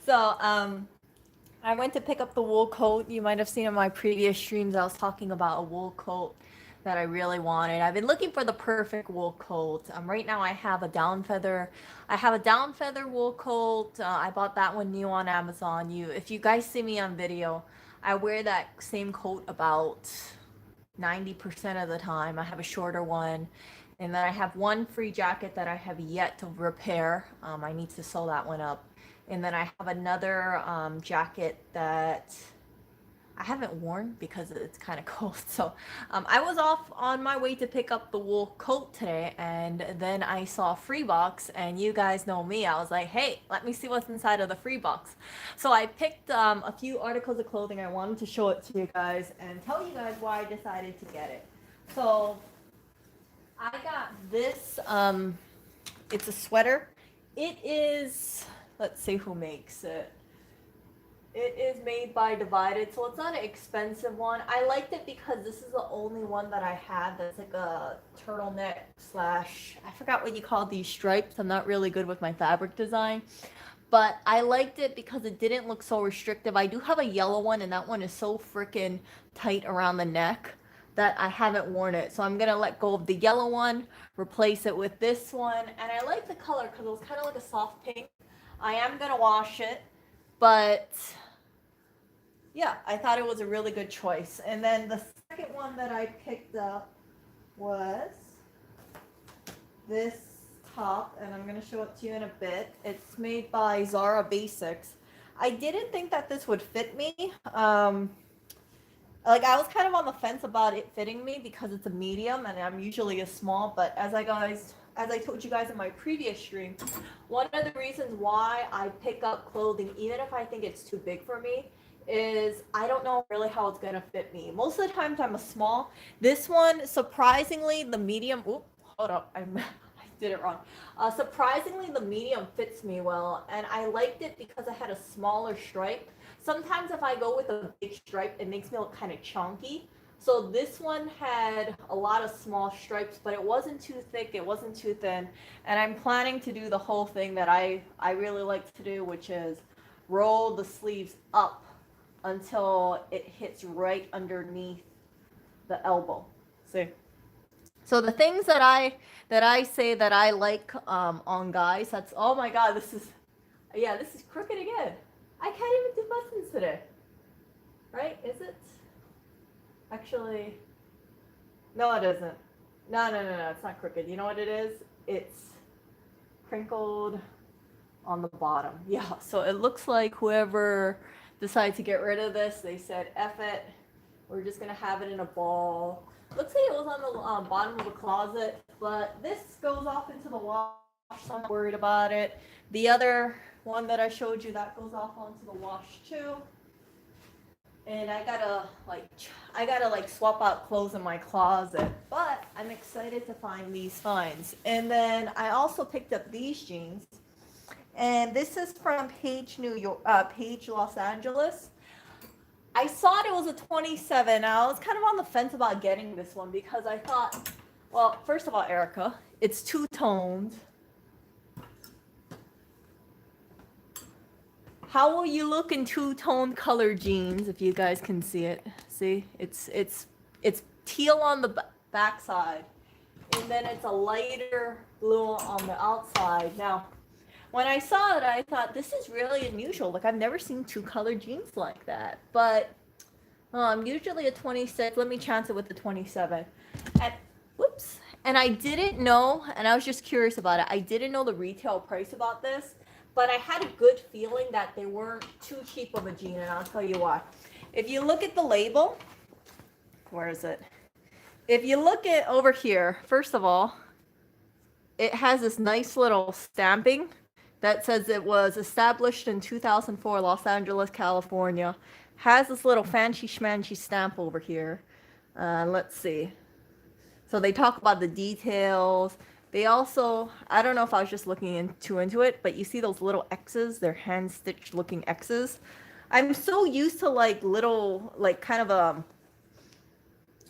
So I went to pick up the wool coat. You might have seen in my previous streams I was talking about a wool coat that I really wanted. I've been looking for the perfect wool coat. Right now I have a down feather. I have a down feather wool coat. I bought that one new on Amazon. If you guys see me on video, I wear that same coat about 90% of the time. I have a shorter one. And then I have one free jacket that I have yet to repair. I need to sew that one up. And then I have another jacket that I haven't worn because it's kind of cold. So I was off on my way to pick up the wool coat today, and then I saw a free box, and you guys know me. I was like, hey, let me see what's inside of the free box. So I picked a few articles of clothing. I wanted to show it to you guys and tell you guys why I decided to get it. So I got this. It's a sweater. It is, let's see who makes it. It is made by Divided, so it's not an expensive one. I liked it because this is the only one that I have that's like a turtleneck slash, I forgot what you call these stripes. I'm not really good with my fabric design. But I liked it because it didn't look so restrictive. I do have a yellow one, and that one is so freaking tight around the neck that I haven't worn it. So I'm going to let go of the yellow one, replace it with this one. And I like the color because it was kind of like a soft pink. I am going to wash it, but yeah, I thought it was a really good choice. And then the second one that I picked up was this top, and I'm going to show it to you in a bit. It's made by Zara Basics. I didn't think that this would fit me. Like, I was kind of on the fence about it fitting me because it's a medium and I'm usually a small, but as I told you guys in my previous stream, one of the reasons why I pick up clothing, even if I think it's too big for me, is I don't know really how it's gonna fit me. Most of the times I'm a small. This one, surprisingly, the medium, hold up, I did it wrong. Surprisingly, the medium fits me well, and I liked it because it had a smaller stripe. Sometimes if I go with a big stripe, it makes me look kind of chunky. So this one had a lot of small stripes, but it wasn't too thick, it wasn't too thin. And I'm planning to do the whole thing that I really like to do, which is roll the sleeves up until it hits right underneath the elbow. See? So the things that I say that I like on guys, that's, oh my god, this is crooked again. I can't even do buttons today. Right? Is it? Actually, no, it isn't. No, it's not crooked. You know what it is? It's crinkled on the bottom. Yeah, so it looks like whoever decided to get rid of this, they said, F it. We're just going to have it in a ball. Looks like it was on the bottom of the closet, but this goes off into the wash, so I'm not worried about it. The other one that I showed you, that goes off onto the wash too. And I gotta swap out clothes in my closet, but I'm excited to find these finds. And then I also picked up these jeans, and this is from Page, Los Angeles. I thought it was a 27. I was kind of on the fence about getting this one because I thought, well, first of all, Erica, it's two-toned. How will you look in two-tone color jeans if you guys can see it? See, it's teal on the back side, and then it's a lighter blue on the outside. Now, when I saw it, I thought this is really unusual. Like, I've never seen two-color jeans like that. But usually a 26. Let me chance it with the 27. And whoops. And I didn't know, and I was just curious about it. I didn't know the retail price about this. But I had a good feeling that they weren't too cheap of a jean, and I'll tell you why. If you look at the label, where is it? If you look at over here, first of all, it has this nice little stamping that says it was established in 2004, Los Angeles, California. Has this little fancy schmancy stamp over here. Let's see. So they talk about the details. They also, I don't know if I was just looking into it, but you see those little X's? They're hand-stitched looking X's. I'm so used to like little, like kind of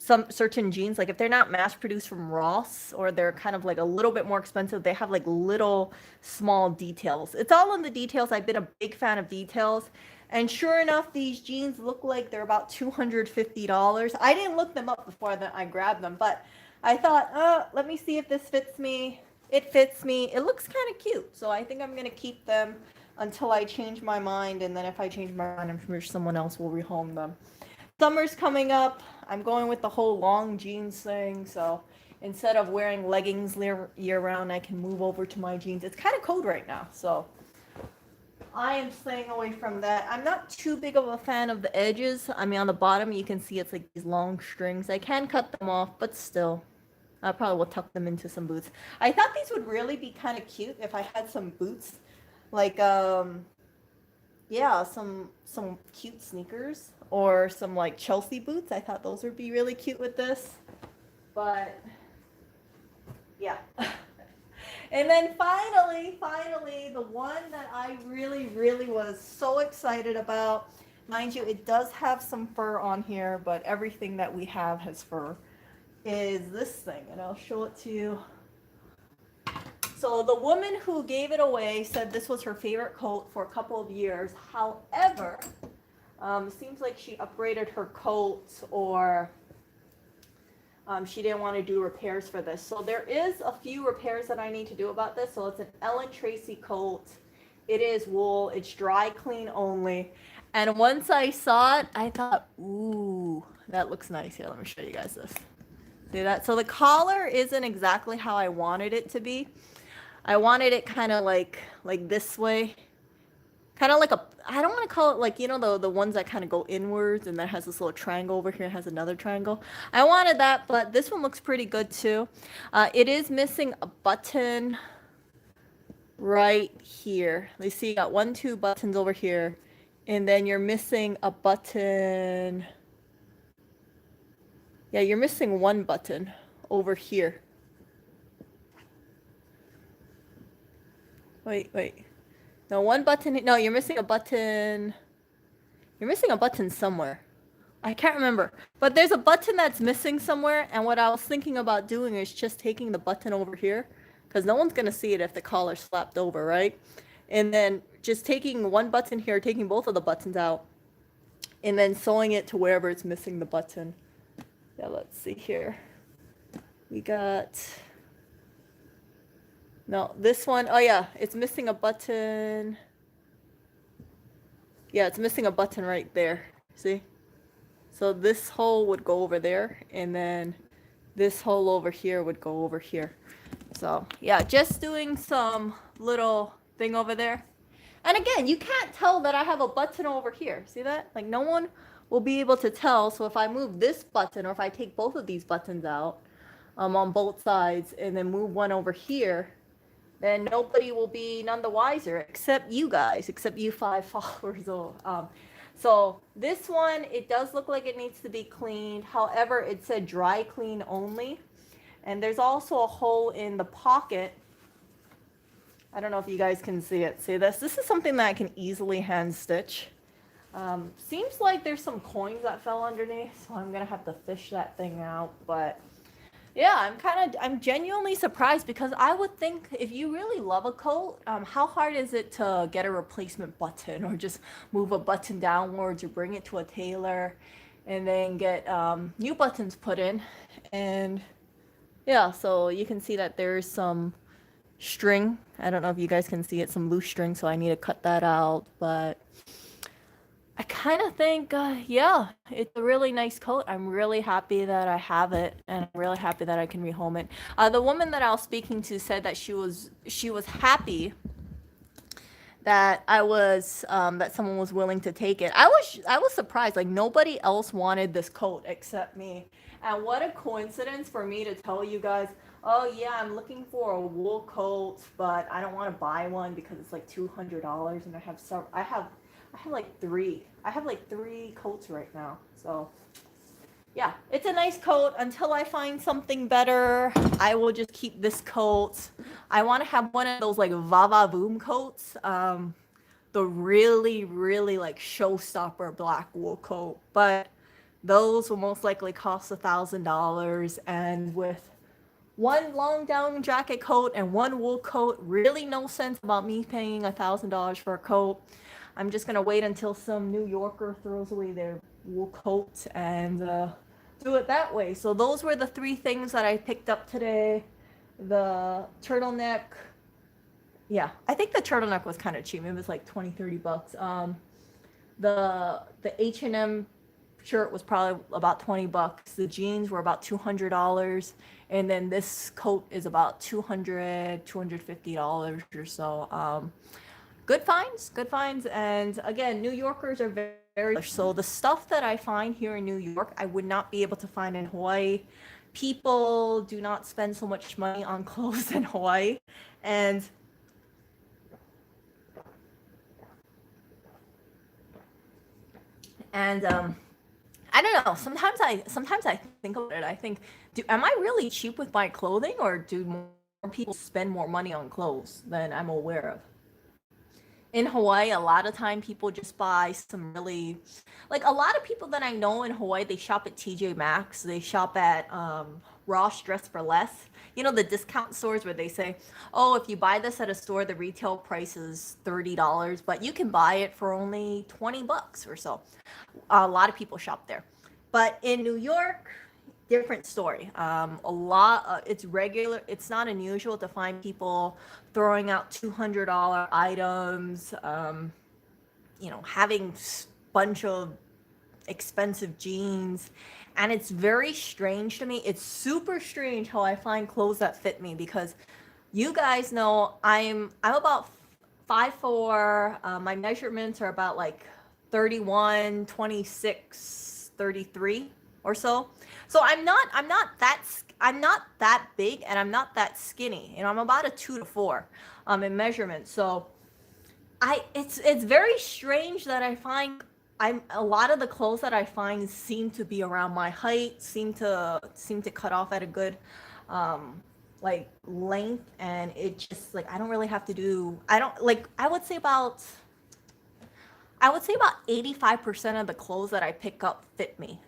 some certain jeans, like if they're not mass produced from Ross or they're kind of like a little bit more expensive, they have like little small details. It's all in the details. I've been a big fan of details. And sure enough, these jeans look like they're about $250. I didn't look them up before that I grabbed them, but I thought, let me see if this fits me. It fits me. It looks kind of cute. So I think I'm going to keep them until I change my mind. And then if I change my mind, I'm sure someone else will rehome them. Summer's coming up. I'm going with the whole long jeans thing. So instead of wearing leggings year round, I can move over to my jeans. It's kind of cold right now. So I am staying away from that. I'm not too big of a fan of the edges. I mean, on the bottom, you can see it's like these long strings. I can cut them off, but still. I probably will tuck them into some boots. I thought these would really be kind of cute if I had some boots. Like, yeah, some cute sneakers or some like Chelsea boots. I thought those would be really cute with this. But, yeah. And then finally, the one that I really was so excited about. Mind you, it does have some fur on here, but everything that we have has fur. Is this thing, and I'll show it to you. So the woman who gave it away said this was her favorite coat for a couple of years. However, seems like she upgraded her coat, or she didn't want to do repairs for this. So there is a few repairs that I need to do about this. So it's an Ellen Tracy coat. It is wool. It's dry clean only. And once I saw it, I thought, ooh, that looks nice. Here, let me show you guys this. See that? So the collar isn't exactly how I wanted it to be. I wanted it kind of like this way. Kind of like a, I don't want to call it like, you know, the ones that kind of go inwards and that has this little triangle over here, has another triangle. I wanted that, but this one looks pretty good too. It is missing a button right here. You see, you got 2 buttons over here, and then you're missing a button. Yeah, you're missing 1 button over here. Wait. No, 1 button. No, you're missing a button. You're missing a button somewhere. I can't remember. But there's a button that's missing somewhere. And what I was thinking about doing is just taking the button over here. Because no one's going to see it if the collar's slapped over, right? And then just taking 1 button here, taking both of the buttons out. And then sewing it to wherever it's missing the button. Yeah, let's see here. We got, no, this one, oh yeah, it's missing a button. Yeah, it's missing a button right there. See? So this hole would go over there, and then this hole over here would go over here. So yeah, just doing some little thing over there. And again, you can't tell that I have a button over here. See that? Like no one will be able to tell. So if I move this button, or if I take both of these buttons out on both sides and then move one over here, then nobody will be none the wiser except you guys, except you 5 followers. So this one, it does look like it needs to be cleaned. However, it said dry clean only. And there's also a hole in the pocket. I don't know if you guys can see it. See this? This is something that I can easily hand stitch. Seems like there's some coins that fell underneath, so I'm gonna have to fish that thing out. But yeah, I'm genuinely surprised, because I would think if you really love a coat, how hard is it to get a replacement button, or just move a button downwards, or bring it to a tailor and then get new buttons put in. And yeah, so you can see that there's some string. I don't know if you guys can see it, some loose string, so I need to cut that out. But I kind of think, yeah, it's a really nice coat. I'm really happy that I have it, and I'm really happy that I can rehome it. The woman that I was speaking to said that she was happy that that someone was willing to take it. I was surprised. Like nobody else wanted this coat except me. And what a coincidence for me to tell you guys, oh yeah, I'm looking for a wool coat, but I don't want to buy one because it's like $200, and I have like 3. I have like 3 coats right now. So yeah, it's a nice coat. Until I find something better, I will just keep this coat. I want to have one of those like Vava Voom coats. The really like showstopper black wool coat. But those will most likely cost $1,000. And with one long down jacket coat and one wool coat, really no sense about me paying $1,000 for a coat. I'm just gonna wait until some New Yorker throws away their wool coat and do it that way. So those were the three things that I picked up today. The turtleneck, yeah, I think the turtleneck was kind of cheap. It was like 20-30 bucks. The H&M shirt was probably about 20 bucks. The jeans were about $200, and then this coat is about $250 or so. Good finds. And again, New Yorkers are very so the stuff that I find here in New York, I would not be able to find in Hawaii. People do not spend so much money on clothes in Hawaii, and I don't know. Sometimes I think about it. I think, am I really cheap with my clothing, or do more people spend more money on clothes than I'm aware of? In Hawaii, a lot of time people just buy some really, like a lot of people that I know in Hawaii, they shop at TJ Maxx, they shop at Ross Dress for Less. You know, the discount stores where they say, oh, if you buy this at a store, the retail price is $30, but you can buy it for only 20 bucks or so. A lot of people shop there. But in New York, different story. It's regular. It's not unusual to find people throwing out $200 items. Having bunch of expensive jeans, and it's very strange to me. It's super strange how I find clothes that fit me, because you guys know I'm about 5'4". My measurements are about like 31, 26, 33 or so. So I'm not that big, and I'm not that skinny. I'm about a 2 to 4 in measurement. So it's very strange that I find a lot of the clothes that I find seem to be around my height, seem to cut off at a good like length, and it just like I don't really have to do. I would say about 85% of the clothes that I pick up fit me.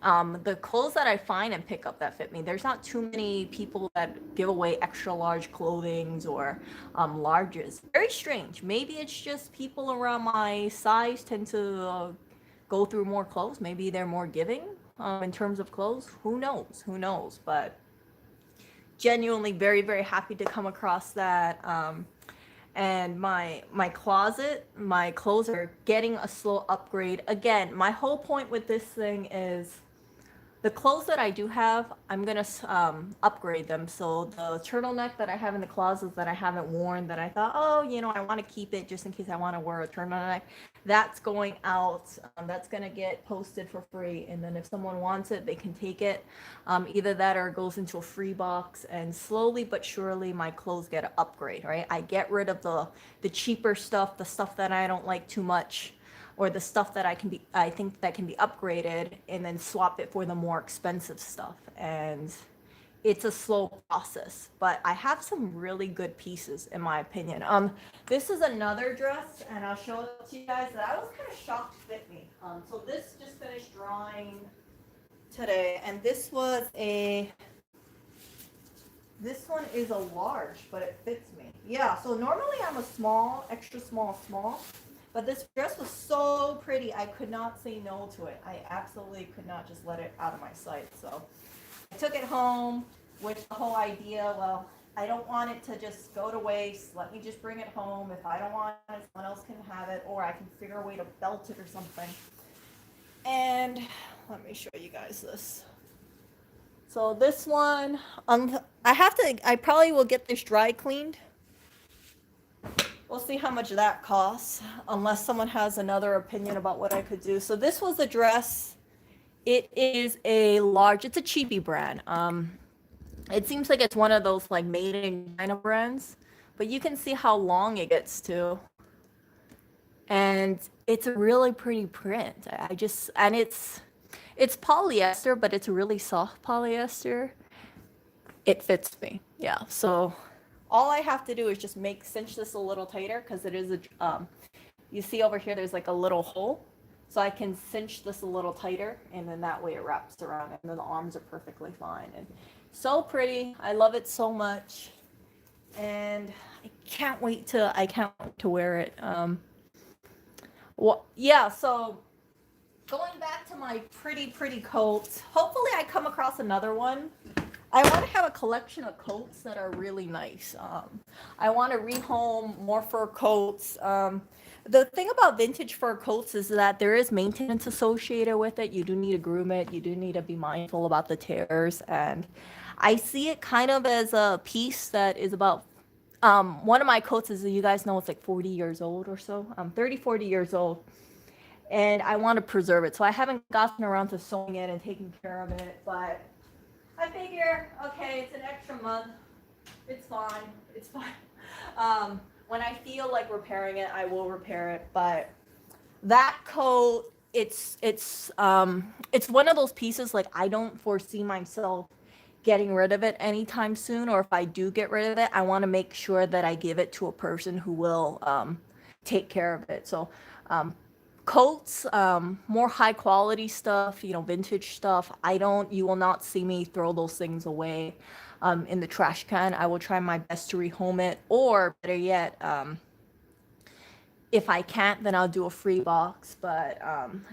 The clothes that I find and pick up that fit me, there's not too many people that give away extra large clothings or larges. Very strange. Maybe it's just people around my size tend to go through more clothes. Maybe they're more giving in terms of clothes. Who knows? But genuinely very, very happy to come across that. And my closet, my clothes are getting a slow upgrade. Again, my whole point with this thing is the clothes that I do have, I'm gonna upgrade them. So the turtleneck that I have in the closet that I haven't worn, that I thought, oh, I want to keep it just in case I want to wear a turtleneck, that's going out. That's gonna get posted for free, and then if someone wants it, they can take it. Either that or it goes into a free box, and slowly but surely my clothes get an upgrade. Right, I get rid of the cheaper stuff, the stuff that I don't like too much, or the stuff that I think that can be upgraded, and then swap it for the more expensive stuff. And it's a slow process, but I have some really good pieces in my opinion. This is another dress, and I'll show it to you guys that I was kind of shocked fit me. So this just finished drying today, and this one is a large, but it fits me. Yeah, so normally I'm a small, extra small. But this dress was so pretty, I could not say no to it. I absolutely could not just let it out of my sight. So I took it home with the whole idea, well, I don't want it to just go to waste. Let me just bring it home. If I don't want it, someone else can have it, or I can figure a way to belt it or something. And let me show you guys this. So this one, I probably will get this dry cleaned. We'll see how much that costs, unless someone has another opinion about what I could do. So this was the dress. It is a large. It's a cheapy brand. It seems like it's one of those like made in China brands, but you can see how long it gets to. And it's a really pretty print. And it's polyester, but it's a really soft polyester. It fits me. Yeah. So all I have to do is just cinch this a little tighter, because it is you see over here, there's like a little hole. So I can cinch this a little tighter, and then that way it wraps around, and then the arms are perfectly fine. And so pretty. I love it so much. And I can't wait to wear it. Well, yeah, so going back to my pretty coats, hopefully I come across another one. I want to have a collection of coats that are really nice. I want to rehome more fur coats. The thing about vintage fur coats is that there is maintenance associated with it. You do need to groom it. You do need to be mindful about the tears. And I see it kind of as a piece that is about, one of my coats is, you guys know, it's like 40 years old or so. I'm 30, 40 years old. And I want to preserve it. So I haven't gotten around to sewing it and taking care of it, but I figure, okay, it's an extra month. It's fine. It's fine. When I feel like repairing it, I will repair it. But that coat, it's one of those pieces, like, I don't foresee myself getting rid of it anytime soon. Or if I do get rid of it, I want to make sure that I give it to a person who will take care of it. So coats, more high quality stuff, vintage stuff. You will not see me throw those things away in the trash can. I will try my best to rehome it, or better yet, if I can't, then I'll do a free box. But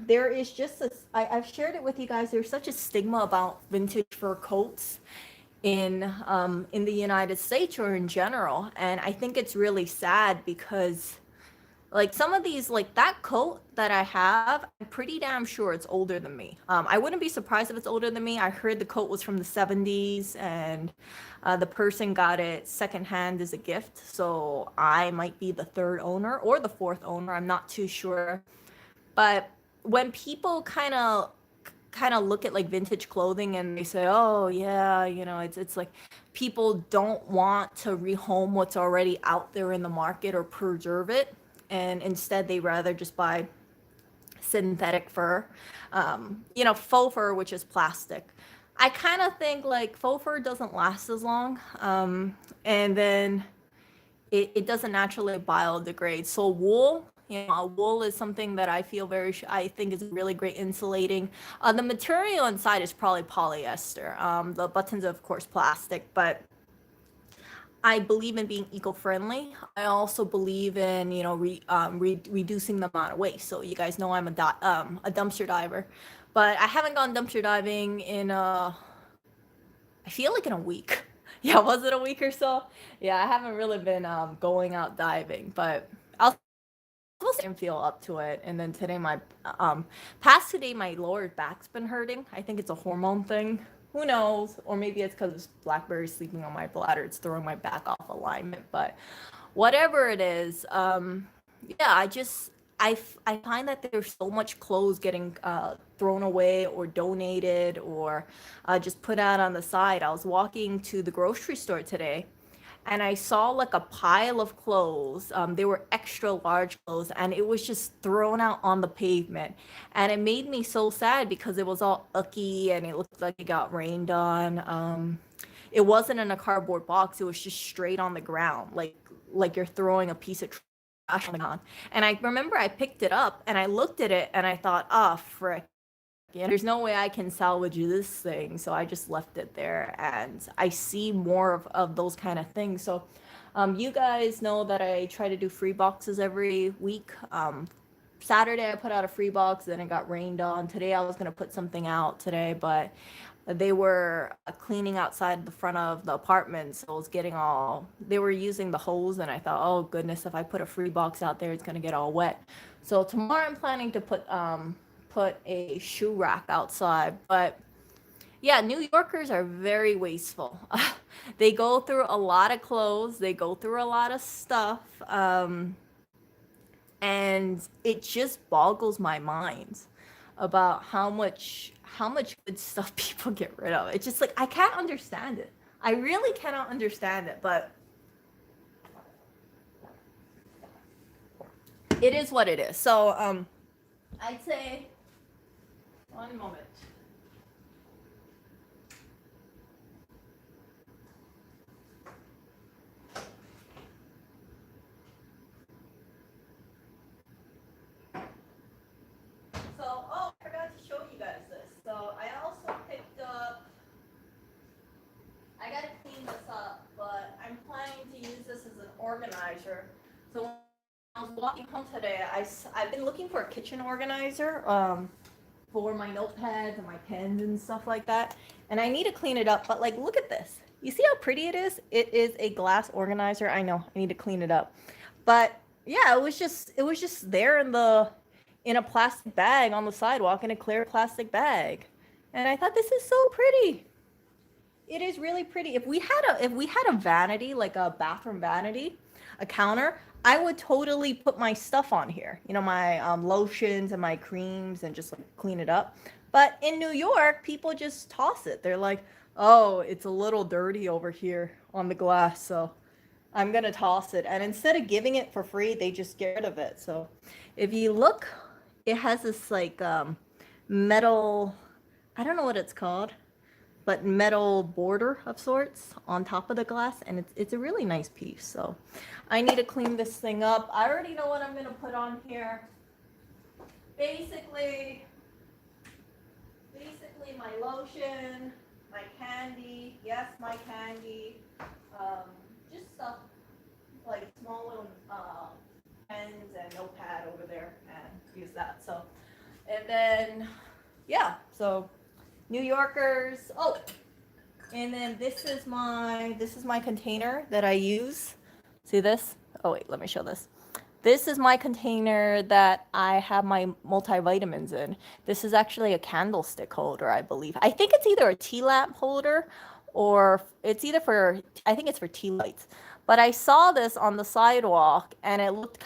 there is just I've shared it with you guys. There's such a stigma about vintage fur coats in the United States or in general, and I think it's really sad because, like, some of these, like that coat that I have, I'm pretty damn sure it's older than me. I wouldn't be surprised if it's older than me. I heard the coat was from the 70s, and the person got it secondhand as a gift. So I might be the third owner or the fourth owner. I'm not too sure. But when people kind of look at like vintage clothing and they say, oh yeah, it's like people don't want to rehome what's already out there in the market or preserve it, and instead they rather just buy synthetic fur, faux fur, which is plastic. I kind of think like faux fur doesn't last as long, and then it doesn't naturally biodegrade. So wool, wool is something that I feel I think is really great insulating. The material inside is probably polyester. The buttons are of course plastic, but I believe in being eco-friendly. I also believe in, reducing the amount of waste. So you guys know I'm a dumpster diver, but I haven't gone dumpster diving in I feel like in a week. Yeah, was it a week or so? Yeah, I haven't really been going out diving, but I'll still feel up to it. And then today, past today, my lower back's been hurting. I think it's a hormone thing. Who knows? Or maybe it's because blackberry sleeping on my bladder. It's throwing my back off alignment. But whatever it is, yeah, I find that there's so much clothes getting thrown away or donated or just put out on the side. I was walking to the grocery store today, and I saw like a pile of clothes. They were extra large clothes, and it was just thrown out on the pavement. And it made me so sad because it was all icky and it looked like it got rained on. It wasn't in a cardboard box. It was just straight on the ground, like you're throwing a piece of trash on the ground. And I remember I picked it up and I looked at it and I thought, oh, frick. There's no way I can salvage this thing. So I just left it there. And I see more of those kind of things. So you guys know that I try to do free boxes every week. Saturday I put out a free box, then it got rained on. Today I was going to put something out today, but they were cleaning outside the front of the apartment. So it was they were using the hose, and I thought, oh goodness, if I put a free box out there, it's going to get all wet. So tomorrow I'm planning to put a shoe rack outside. But yeah, New Yorkers are very wasteful. They go through a lot of clothes, they go through a lot of stuff, and it just boggles my mind about how much good stuff people get rid of. It's just like, I can't understand it. I really cannot understand it, but it is what it is. So I'd say, one moment. today. I've been looking for a kitchen organizer for my notepads and my pens and stuff like that. And I need to clean it up. But like, look at this. You see how pretty it is? It is a glass organizer. I know I need to clean it up. But yeah, it was just there in a plastic bag on the sidewalk, in a clear plastic bag. And I thought, this is so pretty. It is really pretty. If we had a vanity, like a bathroom vanity, a counter, I would totally put my stuff on here. You know, my lotions and my creams, and just like clean it up. But in New York, people just toss it. They're like, "Oh, it's a little dirty over here on the glass, so I'm gonna toss it." And instead of giving it for free, they just get rid of it. So if you look, it has this like metal, I don't know what it's called, but metal border of sorts on top of the glass, and it's a really nice piece. So I need to clean this thing up. I already know what I'm gonna put on here. Basically my lotion, my candy, yes, my candy, just stuff like small little pens and notepad over there, and use that. So, and then yeah, so New Yorkers. Oh, and then this is my container that I use. See this? Oh wait, let me show this. This is my container that I have my multivitamins in. This is actually a candlestick holder, I believe. I think it's either a tea lamp holder, or it's either for, I think it's for tea lights. But I saw this on the sidewalk, and it looked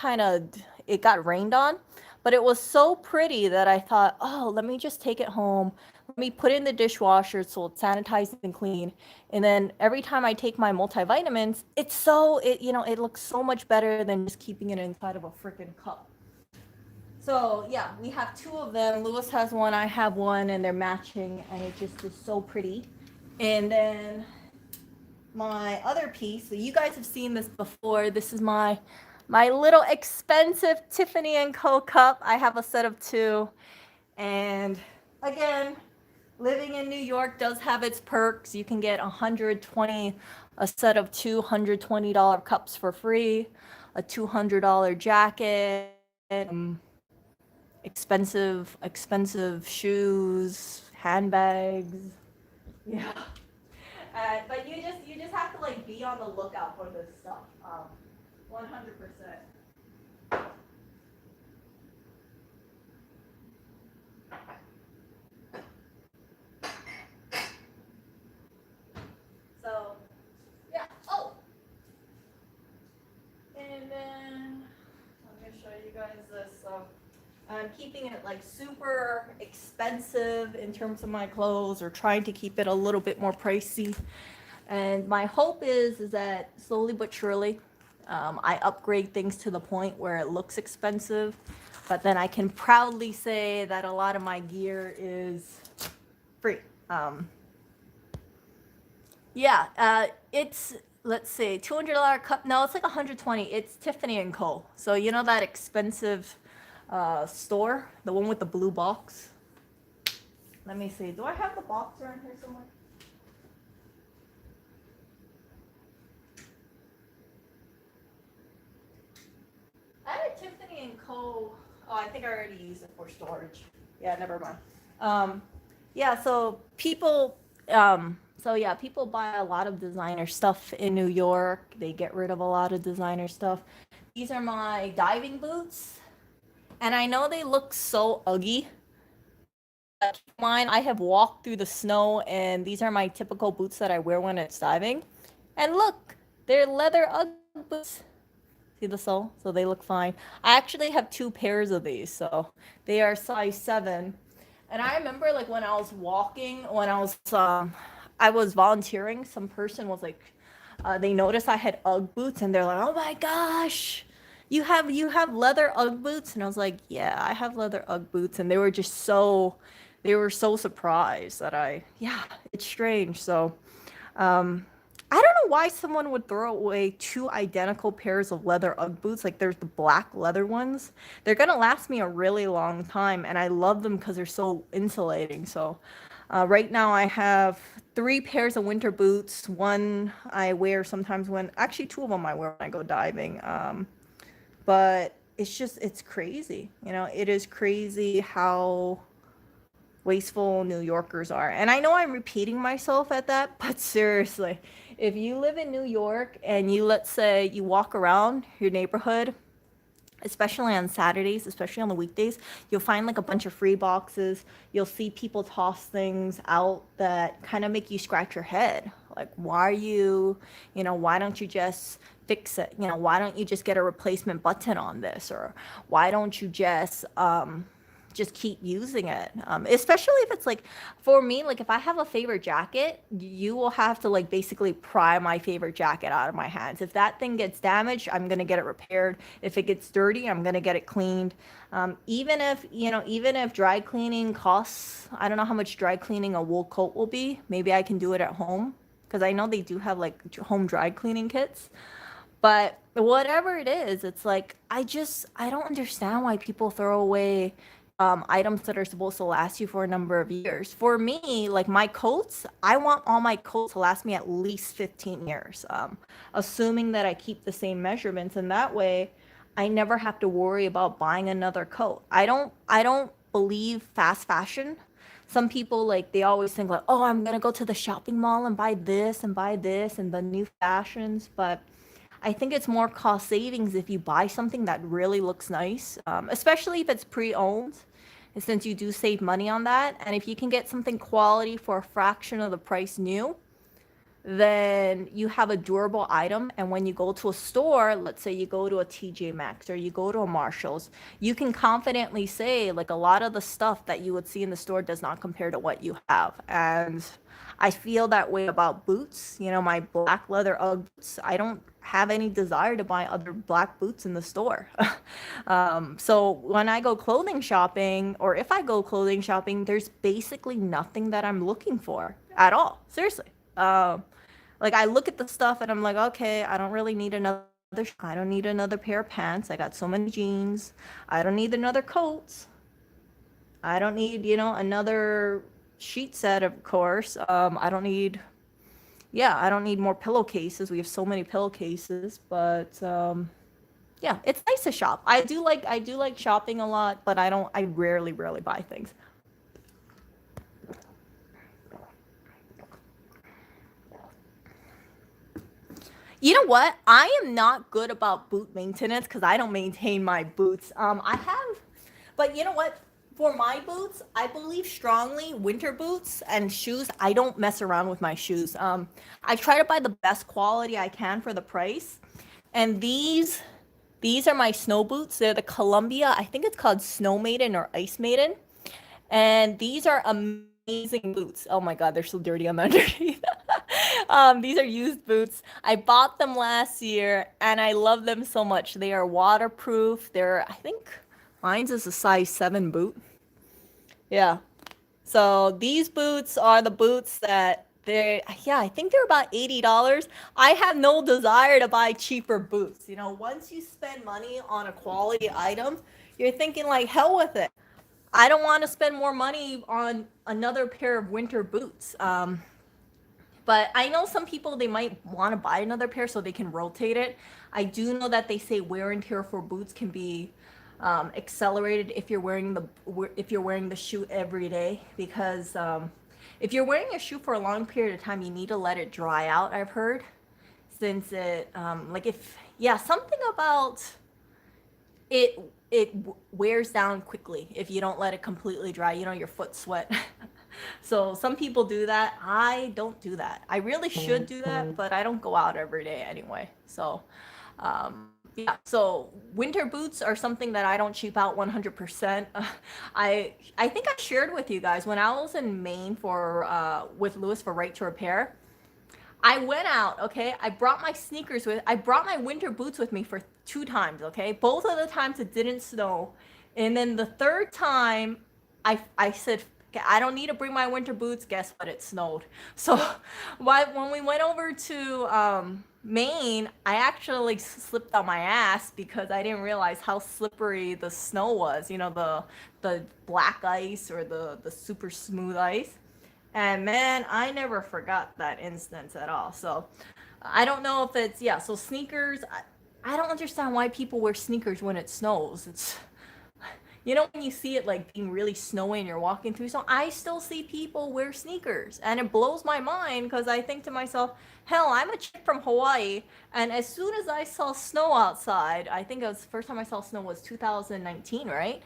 it got rained on, but it was so pretty that I thought, oh, let me just take it home. Let me put it in the dishwasher so it's sanitized and clean. And then every time I take my multivitamins, it looks so much better than just keeping it inside of a freaking cup. So yeah, we have two of them. Lewis has one, I have one, and they're matching, and it just is so pretty. And then my other piece, so you guys have seen this before. This is my little expensive Tiffany & Co. cup. I have a set of two. And again, living in New York does have its perks. You can get a set of $220 cups for free, a $200 jacket, expensive shoes, handbags. Yeah. But you just have to like be on the lookout for this stuff. 100%. So, yeah. Oh, and then I'm gonna show you guys this. So I'm keeping it like super expensive in terms of my clothes, or trying to keep it a little bit more pricey. And my hope is that slowly but surely, I upgrade things to the point where it looks expensive, but then I can proudly say that a lot of my gear is free. It's, let's see, $200 cup. No, it's like 120. It's Tiffany & Co. So you know that expensive store, the one with the blue box. Let me see. Do I have the box around here somewhere? I had a Tiffany & Co. Oh, I think I already used it for storage. Yeah, never mind. Yeah, so people people buy a lot of designer stuff in New York. They get rid of a lot of designer stuff. These are my diving boots. And I know they look so ugly. Keep in mind, I have walked through the snow, and these are my typical boots that I wear when it's diving. And look, they're leather Ugg boots. See the sole? So they look fine. I actually have two pairs of these, so they are size 7. And I remember, like, when I was walking, I was volunteering, some person was like, they noticed I had Ugg boots, and they're like, "Oh my gosh, you have leather Ugg boots?" And I was like, "Yeah, I have leather Ugg boots." And they were so surprised that it's strange. So, I don't know why someone would throw away two identical pairs of leather Ugg boots. Like, there's the black leather ones. They're gonna last me a really long time, and I love them because they're so insulating. So, right now I have 3 pairs of winter boots. One I wear sometimes actually 2 of them I wear when I go diving. But it's crazy. You know, it is crazy how wasteful New Yorkers are. And I know I'm repeating myself at that, but seriously, if you live in New York and you, let's say, you walk around your neighborhood, especially on Saturdays, especially on the weekdays, you'll find like a bunch of free boxes. You'll see people toss things out that kind of make you scratch your head. Like, why are you, you know, why don't you just fix it? You know, why don't you just get a replacement button on this? Or why don't you just keep using it, especially if it's like, for me, like if I have a favorite jacket, you will have to like basically pry my favorite jacket out of my hands. If that thing gets damaged, I'm gonna get it repaired. If it gets dirty, I'm gonna get it cleaned. Even if, you know, even if dry cleaning costs, I don't know how much dry cleaning a wool coat will be. Maybe I can do it at home, because I know they do have like home dry cleaning kits. But whatever it is, it's like, I don't understand why people throw away items that are supposed to last you for a number of years. For me, like my coats, I want all my coats to last me at least 15 years, assuming that I keep the same measurements. And that way, I never have to worry about buying another coat. I don't believe fast fashion. Some people, like, they always think like, oh, I'm gonna go to the shopping mall and buy this and the new fashions. But I think it's more cost savings if you buy something that really looks nice, especially if it's pre-owned, since you do save money on that. And if you can get something quality for a fraction of the price new, then you have a durable item. And when you go to a store, let's say you go to a TJ Maxx or you go to a Marshall's, you can confidently say, like, a lot of the stuff that you would see in the store does not compare to what you have. And I feel that way about boots. You know, my black leather Ugg boots, I don't have any desire to buy other black boots in the store. So when I go clothing shopping, or if I go clothing shopping, there's basically nothing that I'm looking for at all. Seriously. Like, I look at the stuff and I'm like, okay, I don't really need another. I don't need another pair of pants. I got so many jeans. I don't need another coat. I don't need, you know, another sheet set, of course. I don't need more pillowcases. We have so many pillowcases, but yeah, it's nice to shop. I do like shopping a lot, but I rarely buy things. You know what? I am not good about boot maintenance because I don't maintain my boots. But you know what? For my boots, I believe strongly winter boots and shoes. I don't mess around with my shoes. I try to buy the best quality I can for the price. And these are my snow boots. They're the Columbia. I think it's called Snow Maiden or Ice Maiden. And these are amazing boots. Oh my God, they're so dirty on the underneath. These are used boots. I bought them last year and I love them so much. They are waterproof. I think mine's is a size 7 boot. Yeah. So these boots are the boots that yeah, I think they're about $80. I have no desire to buy cheaper boots. You know, once you spend money on a quality item, you're thinking like, hell with it. I don't want to spend more money on another pair of winter boots. But I know some people, they might want to buy another pair so they can rotate it. I do know that they say wear and tear for boots can be accelerated if you're wearing the shoe every day, because if you're wearing a shoe for a long period of time, you need to let it dry out. I've heard, since it like if yeah something about it wears down quickly if you don't let it completely dry. You know, your foot sweat. So some people do that. I don't do that. I really should do that, but I don't go out every day anyway. So yeah, so winter boots are something that I don't cheap out 100%. I think I shared with you guys when I was in Maine for with Lewis for Right to Repair. I went out, okay? I brought my winter boots with me for 2 times, okay? Both of the times it didn't snow. And then the third time, I said, "Okay, I don't need to bring my winter boots." Guess what? It snowed. So when we went over to Maine, I actually slipped on my ass because I didn't realize how slippery the snow was. You know, the black ice or the super smooth ice. And man, I never forgot that instance at all. So I don't know if it's, yeah, so sneakers, I don't understand why people wear sneakers when it snows. It's, you know, when you see it like being really snowy and you're walking through snow, I still see people wear sneakers. And it blows my mind because I think to myself, hell, I'm a chick from Hawaii. And as soon as I saw snow outside, I think it was the first time I saw snow was 2019, right?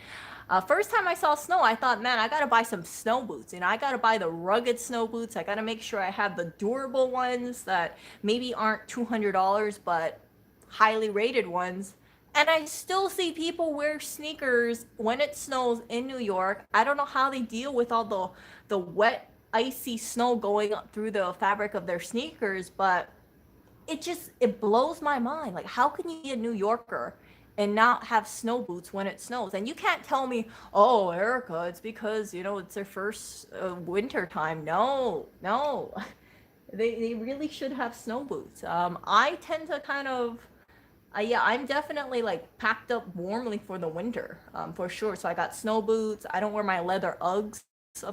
First time I saw snow, I thought, man, I gotta buy some snow boots. You know, I gotta buy the rugged snow boots. I gotta make sure I have the durable ones that maybe aren't $200, but highly rated ones. And I still see people wear sneakers when it snows in New York. I don't know how they deal with all the wet, icy snow going up through the fabric of their sneakers, but it blows my mind. Like, how can you be a New Yorker and not have snow boots when it snows? And you can't tell me, oh, Erica, it's because, you know, it's their first winter time. No, no. They really should have snow boots. I tend to kind of yeah, I'm definitely like packed up warmly for the winter, for sure. So I got snow boots. I don't wear my leather Uggs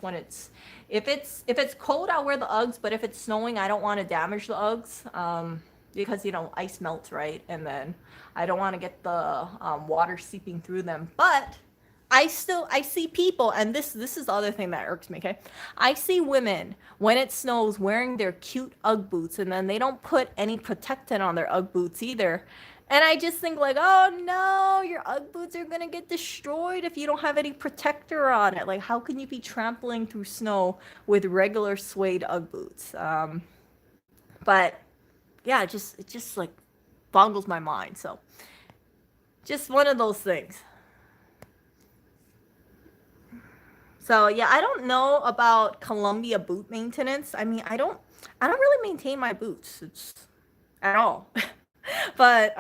when it's if it's cold, I'll wear the Uggs. But if it's snowing, I don't want to damage the Uggs, because you know ice melts, right? And then I don't want to get the water seeping through them. But I see people, and this is the other thing that irks me. Okay, I see women when it snows wearing their cute UGG boots, and then they don't put any protectant on their UGG boots either. And I just think like, oh no, your UGG boots are gonna get destroyed if you don't have any protector on it. Like, how can you be trampling through snow with regular suede UGG boots? But yeah, it just like boggles my mind. So just one of those things. So yeah, I don't know about Columbia boot maintenance. I mean, I don't really maintain my boots. It's at all. But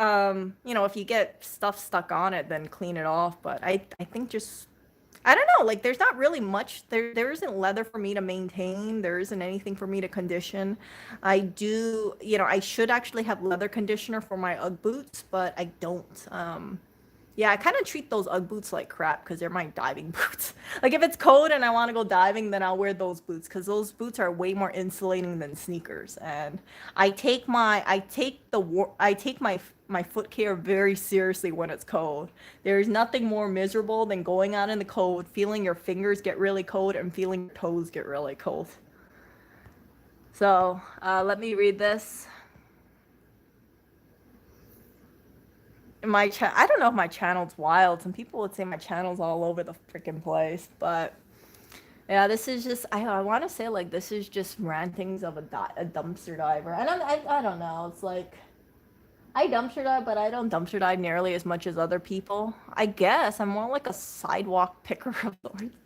you know, if you get stuff stuck on it, then clean it off. But I think just I don't know, like there's not really much there isn't leather for me to maintain. There isn't anything for me to condition. I do, you know, I should actually have leather conditioner for my UGG boots, but I don't. Yeah, I kind of treat those UGG boots like crap because they're my diving boots. Like if it's cold and I want to go diving, then I'll wear those boots because those boots are way more insulating than sneakers. And I take my foot care very seriously when it's cold. There's nothing more miserable than going out in the cold, feeling your fingers get really cold and feeling your toes get really cold. So let me read this. I don't know if my channel's wild. Some people would say my channel's all over the freaking place, but yeah, this is just I want to say like this is just rantings of a dumpster diver. And I don't know. It's like I dumpster dive, but I don't dumpster dive nearly as much as other people. I guess I'm more like a sidewalk picker of sorts,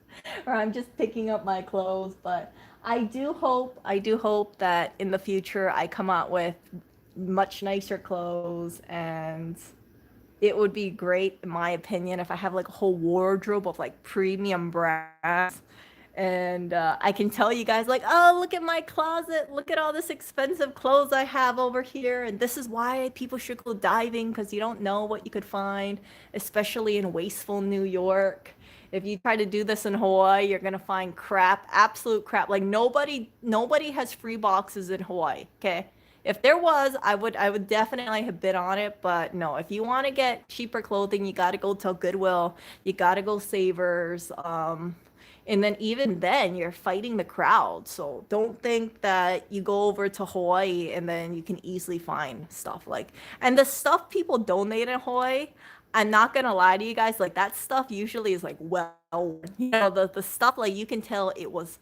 or I'm just picking up my clothes. But I do hope that in the future I come out with much nicer clothes, and it would be great in my opinion if I have like a whole wardrobe of like premium brands, and I can tell you guys like, oh, look at my closet, look at all this expensive clothes I have over here, and this is why people should go diving because you don't know what you could find, especially in wasteful New York. If you try to do this in Hawaii, you're gonna find crap, absolute crap. Like nobody has free boxes in Hawaii. Okay, if there was, I would definitely have bid on it, but no. If you want to get cheaper clothing, you got to go to Goodwill. You got to go Savers. And then even then, you're fighting the crowd. So don't think that you go over to Hawaii and then you can easily find stuff like. And the stuff people donate in Hawaii, I'm not gonna lie to you guys, like that stuff usually is like well, you know, the stuff like you can tell it was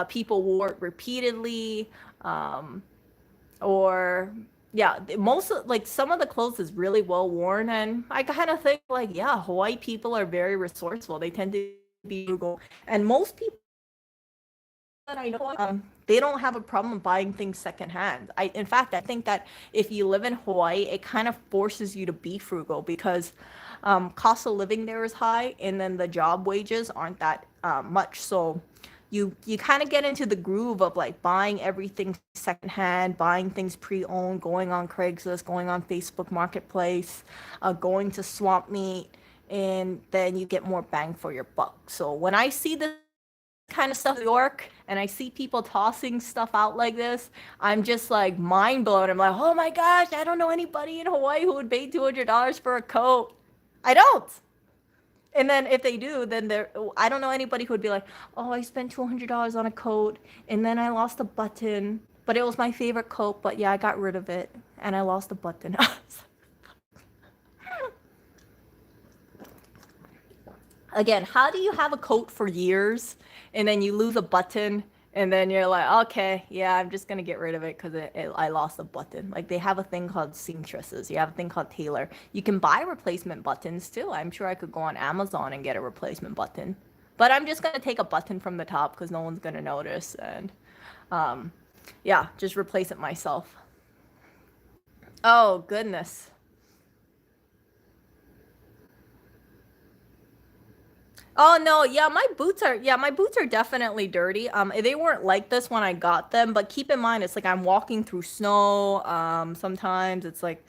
people wore it repeatedly. Um, or yeah, most of like some of the clothes is really well worn, and I kind of think like yeah, Hawaii people are very resourceful. They tend to be frugal, and most people that I know, they don't have a problem buying things secondhand. In fact, I think that if you live in Hawaii, it kind of forces you to be frugal because cost of living there is high, and then the job wages aren't that much. So you kind of get into the groove of like buying everything secondhand, buying things pre-owned, going on Craigslist, going on Facebook Marketplace, going to Swamp Meet, and then you get more bang for your buck. So when I see this kind of stuff in New York and I see people tossing stuff out like this, I'm just like mind blown. I'm like, oh my gosh, I don't know anybody in Hawaii who would pay $200 for a coat. I don't. And then if they do, then I don't know anybody who would be like, oh, I spent $200 on a coat and then I lost a button, but it was my favorite coat, but yeah, I got rid of it and I lost a button. Again, how do you have a coat for years and then you lose a button and then you're like, okay, yeah, I'm just gonna get rid of it because I lost a button. Like they have a thing called seamstresses. You have a thing called tailor. You can buy replacement buttons too. I'm sure I could go on Amazon and get a replacement button. But I'm just gonna take a button from the top because no one's gonna notice and yeah, just replace it myself. Oh goodness. Oh no, my boots are definitely dirty. They weren't like this when I got them, but keep in mind it's like I'm walking through snow. Sometimes it's like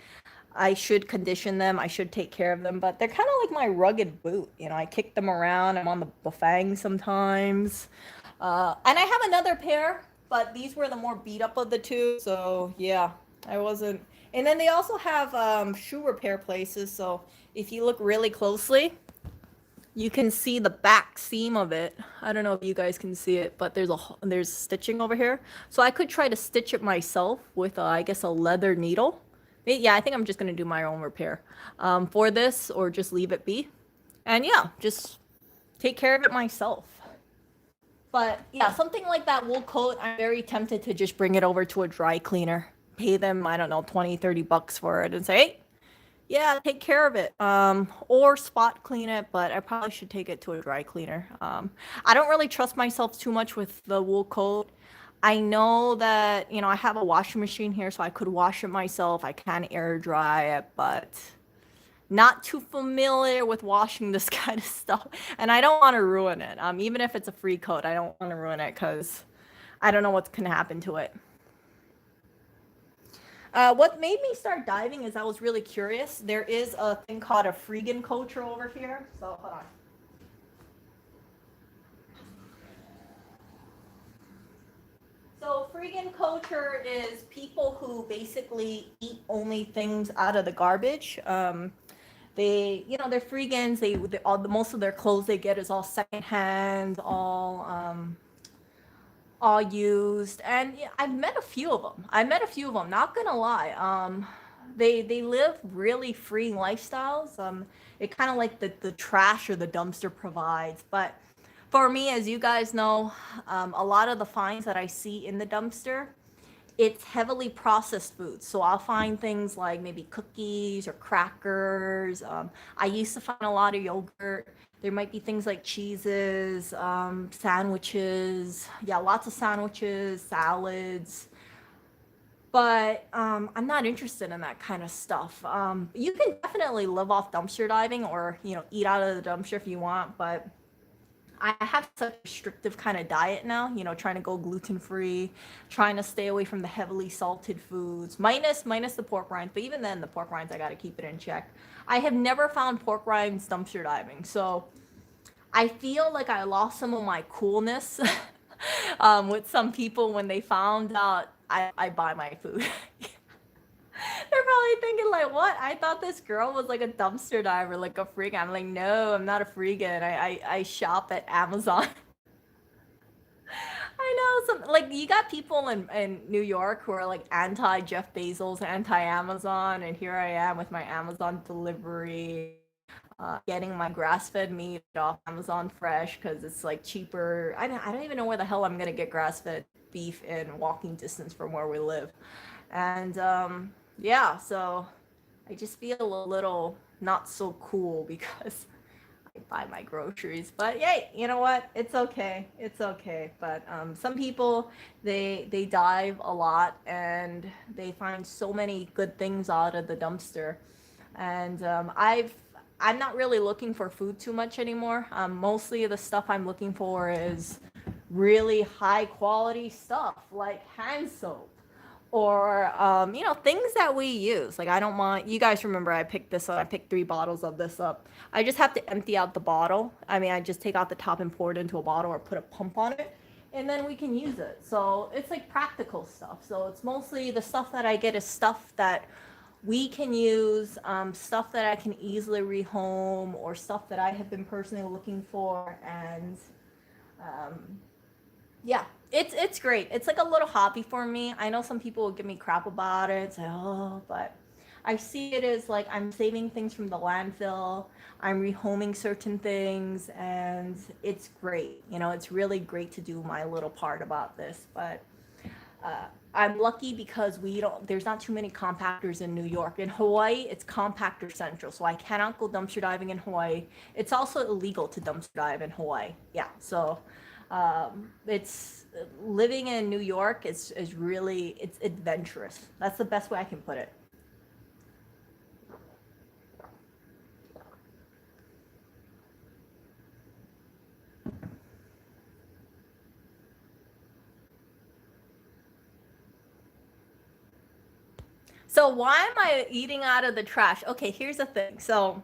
I should condition them, I should take care of them, but they're kind of like my rugged boot. You know, I kick them around, I'm on the bafang sometimes. And I have another pair, but these were the more beat up of the two, so yeah, I wasn't. And then they also have shoe repair places, so if you look really closely, you can see the back seam of it. I don't know if you guys can see it, but there's stitching over here. So I could try to stitch it myself with, I guess, a leather needle. Yeah, I think I'm just going to do my own repair for this or just leave it be. And yeah, just take care of it myself. But yeah, something like that wool coat, I'm very tempted to just bring it over to a dry cleaner. Pay them, I don't know, 20, 30 bucks for it and say, hey, yeah, take care of it. Or spot clean it, but I probably should take it to a dry cleaner. I don't really trust myself too much with the wool coat. I know that, I have a washing machine here, so I could wash it myself. I can air dry it, but not too familiar with washing this kind of stuff. And I don't want to ruin it. Even if it's a free coat, I don't want to ruin it because I don't know what's going to happen to it. What made me start diving is I was really curious. There is a thing called a freegan culture over here. So hold on. So freegan culture is people who basically eat only things out of the garbage. They're freegans. Most of their clothes they get is all secondhand, all used, and yeah, I've met a few of them. Not gonna lie. They live really freeing lifestyles. It kind of like the trash or the dumpster provides. But for me, as you guys know, a lot of the finds that I see in the dumpster, it's heavily processed foods. So I'll find things like maybe cookies or crackers. I used to find a lot of yogurt. There might be things like cheeses, sandwiches. Yeah, lots of sandwiches, salads. But I'm not interested in that kind of stuff. You can definitely live off dumpster diving or, eat out of the dumpster if you want. But I have such a restrictive kind of diet now, trying to go gluten free, trying to stay away from the heavily salted foods, minus the pork rinds. But even then, the pork rinds, I got to keep it in check. I have never found pork rinds dumpster diving. So I feel like I lost some of my coolness with some people when they found out I buy my food. They're probably thinking like, what? I thought this girl was like a dumpster diver, like a freak. I'm like, no, I'm not a freegan. I shop at Amazon. I know some like you got people in New York who are like anti Jeff Bezos, anti Amazon, and here I am with my Amazon delivery, getting my grass fed meat off Amazon Fresh because it's like cheaper. I don't even know where the hell I'm gonna get grass fed beef in walking distance from where we live, and yeah, so I just feel a little not so cool because I buy my groceries. But yay, you know what? It's okay. It's okay. But some people they dive a lot and they find so many good things out of the dumpster. And I'm not really looking for food too much anymore. Mostly the stuff I'm looking for is really high quality stuff like hand soap or things that we use. Like, I don't mind, you guys remember I picked this up, I picked 3 bottles of this up. I just have to empty out the bottle. I mean, I just take out the top and pour it into a bottle or put a pump on it, and then we can use it. So it's like practical stuff. So it's mostly the stuff that I get is stuff that we can use, stuff that I can easily rehome, or stuff that I have been personally looking for. And um, yeah, it's great. It's like a little hobby for me. I know some people will give me crap about it, say, oh, but I see it as like I'm saving things from the landfill. I'm rehoming certain things, and it's great. It's really great to do my little part about this. But I'm lucky because there's not too many compactors in New York. In Hawaii, it's compactor central, so I cannot go dumpster diving in Hawaii. It's also illegal to dumpster dive in Hawaii. Yeah, so it's living in New York is really, it's adventurous. That's the best way I can put it. So why am I eating out of the trash? Okay, here's the thing. So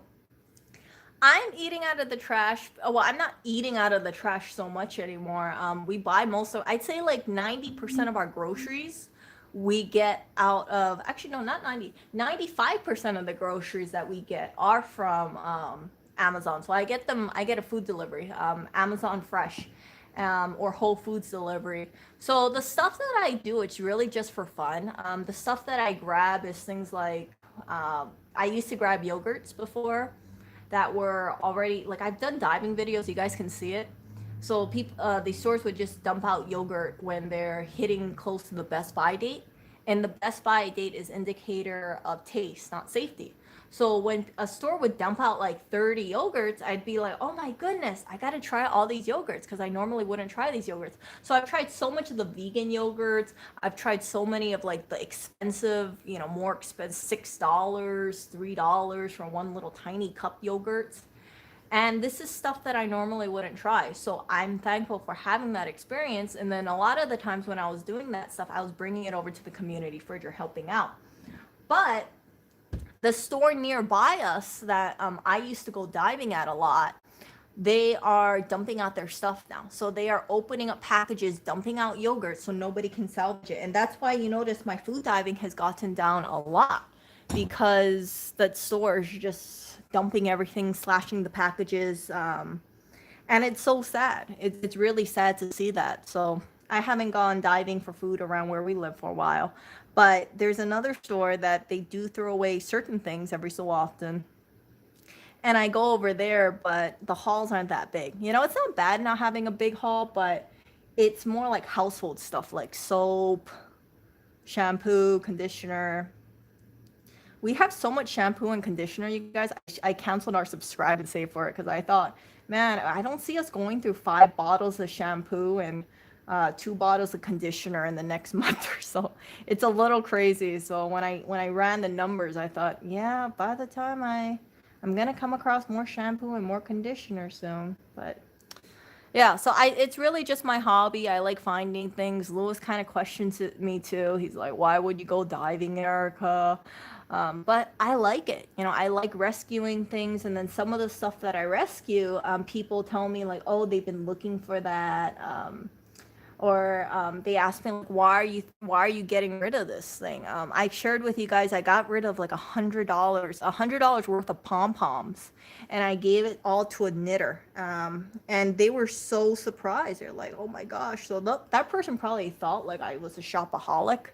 I'm eating out of the trash. Well, I'm not eating out of the trash so much anymore. We buy most of, I'd say like 90% of our groceries we get out of, actually, no, not 90, 95% of the groceries that we get are from Amazon. So I get a food delivery, Amazon Fresh, or Whole Foods delivery. So the stuff that I do, it's really just for fun. The stuff that I grab is things like, I used to grab yogurts before that were already, like, I've done diving videos, you guys can see it. So people, these stores would just dump out yogurt when they're hitting close to the best by date, and the best by date is indicator of taste, not safety. So when a store would dump out like 30 yogurts, I'd be like, oh my goodness, I gotta try all these yogurts because I normally wouldn't try these yogurts. So I've tried so much of the vegan yogurts. I've tried so many of like the expensive, more expensive, $6, $3 for one little tiny cup yogurts. And this is stuff that I normally wouldn't try. So I'm thankful for having that experience. And then a lot of the times when I was doing that stuff, I was bringing it over to the community fridge or helping out. But the store nearby us that I used to go diving at a lot, they are dumping out their stuff now. So they are opening up packages, dumping out yogurt so nobody can salvage it. And that's why you notice my food diving has gotten down a lot, because that store is just dumping everything, slashing the packages. And it's so sad. It's really sad to see that. So I haven't gone diving for food around where we live for a while. But there's another store that they do throw away certain things every so often, and I go over there, but the hauls aren't that big. It's not bad not having a big haul, but it's more like household stuff like soap, shampoo, conditioner. We have so much shampoo and conditioner, you guys. I canceled our subscribe and save for it because I thought, man, I don't see us going through 5 bottles of shampoo and 2 bottles of conditioner in the next month or so. It's a little crazy. So when I ran the numbers, I thought, yeah, by the time I'm gonna come across more shampoo and more conditioner soon. But yeah, so it's really just my hobby. I like finding things. Lewis kind of questions me too. He's like, "Why would you go diving, Erica?" But I like it. I like rescuing things, and then some of the stuff that I rescue, people tell me like, "Oh, they've been looking for that." Or they asked me like, why are you getting rid of this thing? I shared with you guys I got rid of like $100 worth of pom-poms, and I gave it all to a knitter, and they were so surprised. They're like, oh my gosh. So that person probably thought like I was a shopaholic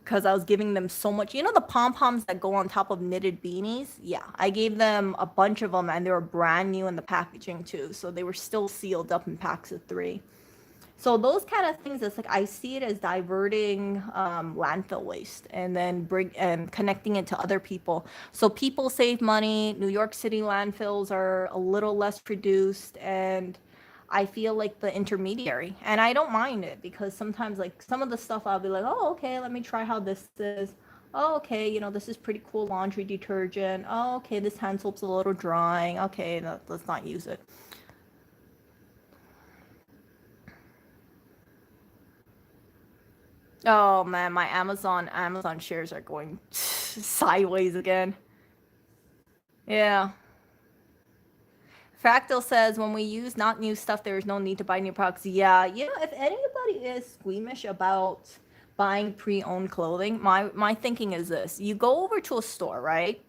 because I was giving them so much. The pom-poms that go on top of knitted beanies? Yeah, I gave them a bunch of them, and they were brand new in the packaging too, so they were still sealed up in packs of 3. So those kind of things, it's like I see it as diverting landfill waste, and then connecting it to other people. So people save money. New York City landfills are a little less produced, and I feel like the intermediary. And I don't mind it because sometimes like some of the stuff I'll be like, oh, okay, let me try how this is. Oh, okay, this is pretty cool laundry detergent. Oh, okay, this hand soap's a little drying. Okay, let's not use it. Oh man, my Amazon shares are going sideways again. Yeah. Fractal says when we use not new stuff, there is no need to buy new products. Yeah, you know, if anybody is squeamish about buying pre-owned clothing, my thinking is this: you go over to a store, right?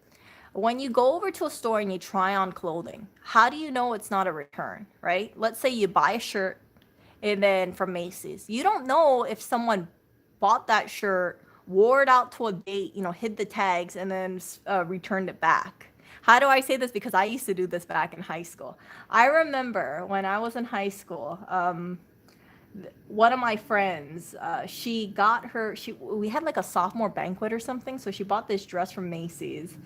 When you go over to a store and you try on clothing, how do you know it's not a return, right? Let's say you buy a shirt and then from Macy's, you don't know if someone bought that shirt, wore it out to a date, you know, hid the tags, and then returned it back. How do I say this? Because I used to do this back in high school. I remember when I was in high school, one of my friends, she got her, we had like a sophomore banquet or something, so she bought this dress from Macy's,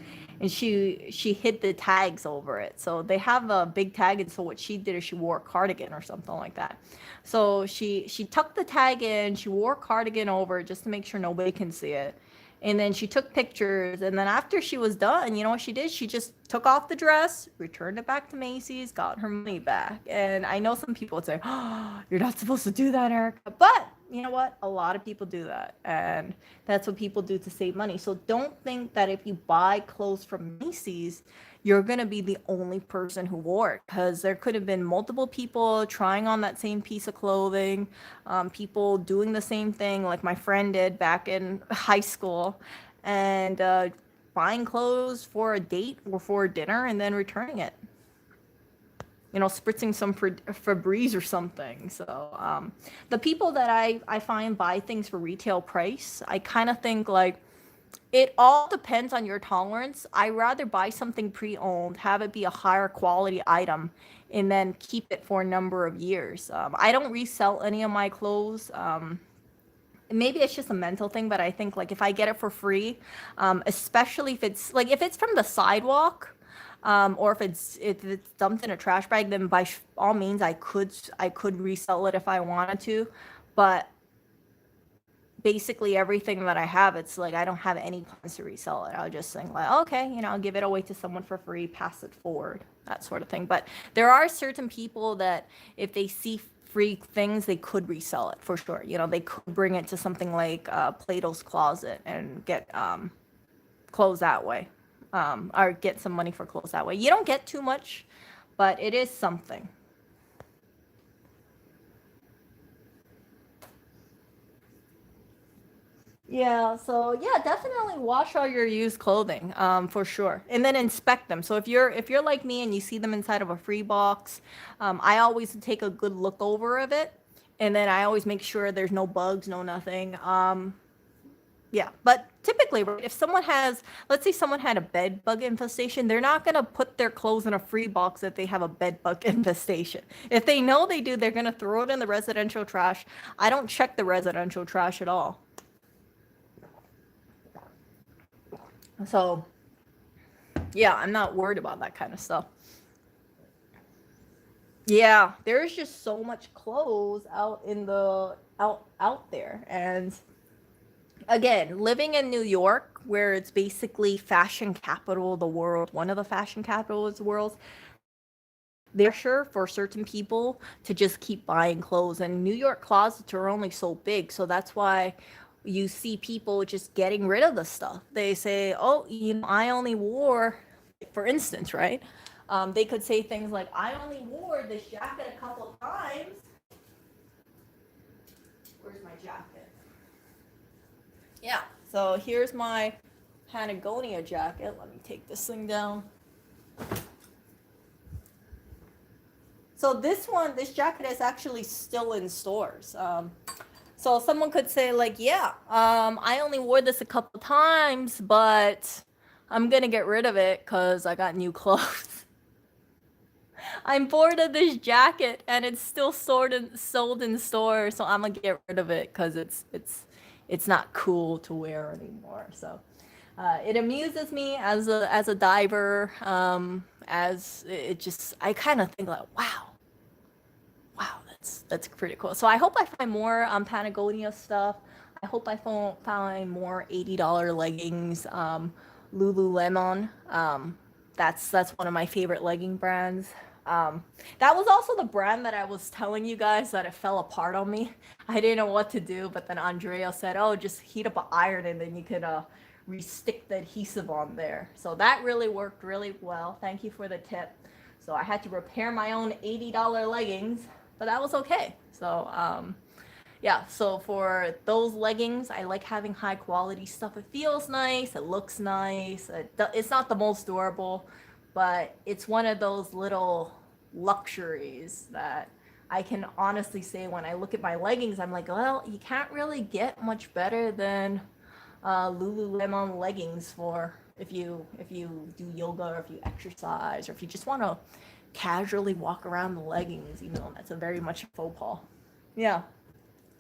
and she hid the tags over it. So they have a big tag, and so what she did is she wore a cardigan or something like that. So she tucked the tag in, she wore a cardigan over it just to make sure nobody can see it. And then she took pictures, and then after she was done, you know what she did? She just took off the dress, returned it back to Macy's, got her money back. And I know some people would say, "Oh, you're not supposed to do that, Erica." But you know what? A lot of people do that, and that's what people do to save money. So don't think that if you buy clothes from Macy's, you're going to be the only person who wore it, because there could have been multiple people trying on that same piece of clothing, people doing the same thing like my friend did back in high school, and buying clothes for a date or for a dinner and then returning it, you know, spritzing some Febreze or something. So the people that I find buy things for retail price, I kind of think like, it all depends on your tolerance. I rather buy something pre-owned, have it be a higher quality item, and then keep it for a number of years. I don't resell any of my clothes. Maybe it's just a mental thing, but I think like if I get it for free, especially if it's from the sidewalk, or if it's dumped in a trash bag, then by all means I could resell it if I wanted to, but basically everything that I have, it's like I don't have any plans to resell it. I'll just think like, okay, you know, I'll give it away to someone for free, pass it forward, that sort of thing. But there are certain people that if they see free things, they could resell it for sure. You know, they could bring it to something like Plato's Closet and get clothes that way, or get some money for clothes that way. You don't get too much, but it is something. Yeah, so yeah, definitely wash all your used clothing, for sure, and then inspect them. So if you're like me and you see them inside of a free box, I always take a good look over of it, and then I always make sure there's no bugs, no nothing. Yeah, but typically, right, if someone has, let's say someone had a bed bug infestation, they're not gonna put their clothes in a free box if they have a bed bug infestation. If they know they do, they're gonna throw it in the residential trash. I don't check the residential trash at all. So yeah, I'm not worried about that kind of stuff. Yeah, there's just so much clothes out there. And again, living in New York, where it's basically fashion capital of the world, one of the fashion capitals of the world, there's sure for certain people to just keep buying clothes. And New York closets are only so big, so that's why you see people just getting rid of the stuff. They say, "Oh, you know, I only wore," for instance, right? They could say things like, "I only wore this jacket a couple of times." Where's my jacket? Yeah. So here's my Patagonia jacket. Let me take this thing down. So this jacket is actually still in stores. So someone could say like, yeah, I only wore this a couple times, but I'm gonna get rid of it because I got new clothes. I'm bored of this jacket and it's still sold in stores, so I'm gonna get rid of it because it's not cool to wear anymore. So it amuses me as a diver. As it just I kind of think like, wow, that's pretty cool. So I hope I find more Patagonia stuff. I hope I find more $80 leggings. Lululemon. That's one of my favorite legging brands. That was also the brand that I was telling you guys that it fell apart on me. I didn't know what to do, but then Andrea said, "Oh, just heat up an iron and then you could re-stick the adhesive on there." So that really worked really well. Thank you for the tip. So I had to repair my own $80 leggings, but that was okay. So yeah, so for those leggings, I like having high quality stuff. It feels nice, it looks nice. It's not the most durable, but it's one of those little luxuries that I can honestly say when I look at my leggings, I'm like, well, you can't really get much better than Lululemon leggings for if you do yoga or if you exercise or if you just want to casually walk around the leggings, that's a very much a faux pas. Yeah.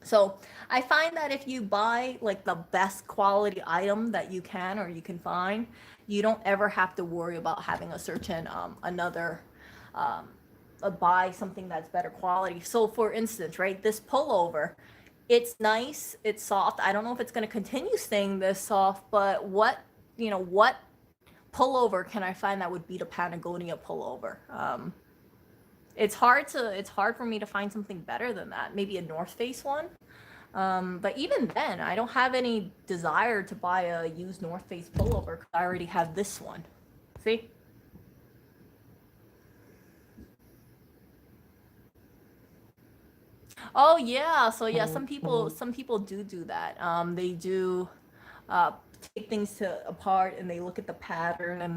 So I find that if you buy like the best quality item that you can or you can find, you don't ever have to worry about having a certain another buy something that's better quality. So for instance, right, this pullover, it's nice, it's soft. I don't know if it's going to continue staying this soft, but what pullover can I find that would beat a Patagonia pullover? It's hard for me to find something better than that. Maybe a North Face one. But even then, I don't have any desire to buy a used North Face pullover because I already have this one. See? Oh yeah. So yeah, some people do that. They do take things apart and they look at the pattern and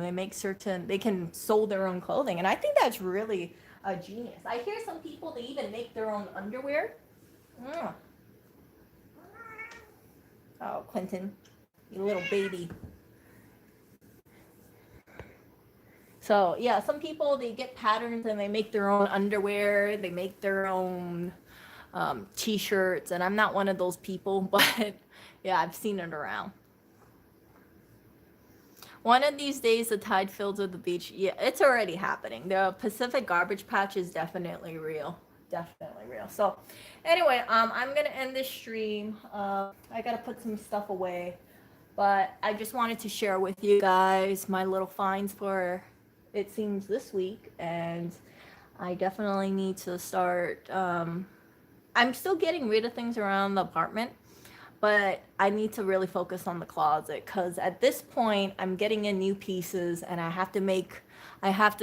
they can sew their own clothing, and I think that's really a genius. I hear some people, they even make their own underwear. Oh, Quentin, you little baby. So yeah, some people, they get patterns and they make their own underwear, they make their own t-shirts, and I'm not one of those people, but yeah, I've seen it around. One of these days, the tide fills at the beach. Yeah, it's already happening. The Pacific garbage patch is definitely real. Definitely real. So anyway, I'm gonna end this stream. I gotta put some stuff away, but I just wanted to share with you guys my little finds for, it seems, this week, and I definitely need to start. I'm still getting rid of things around the apartment, but I need to really focus on the closet because at this point I'm getting in new pieces and I have to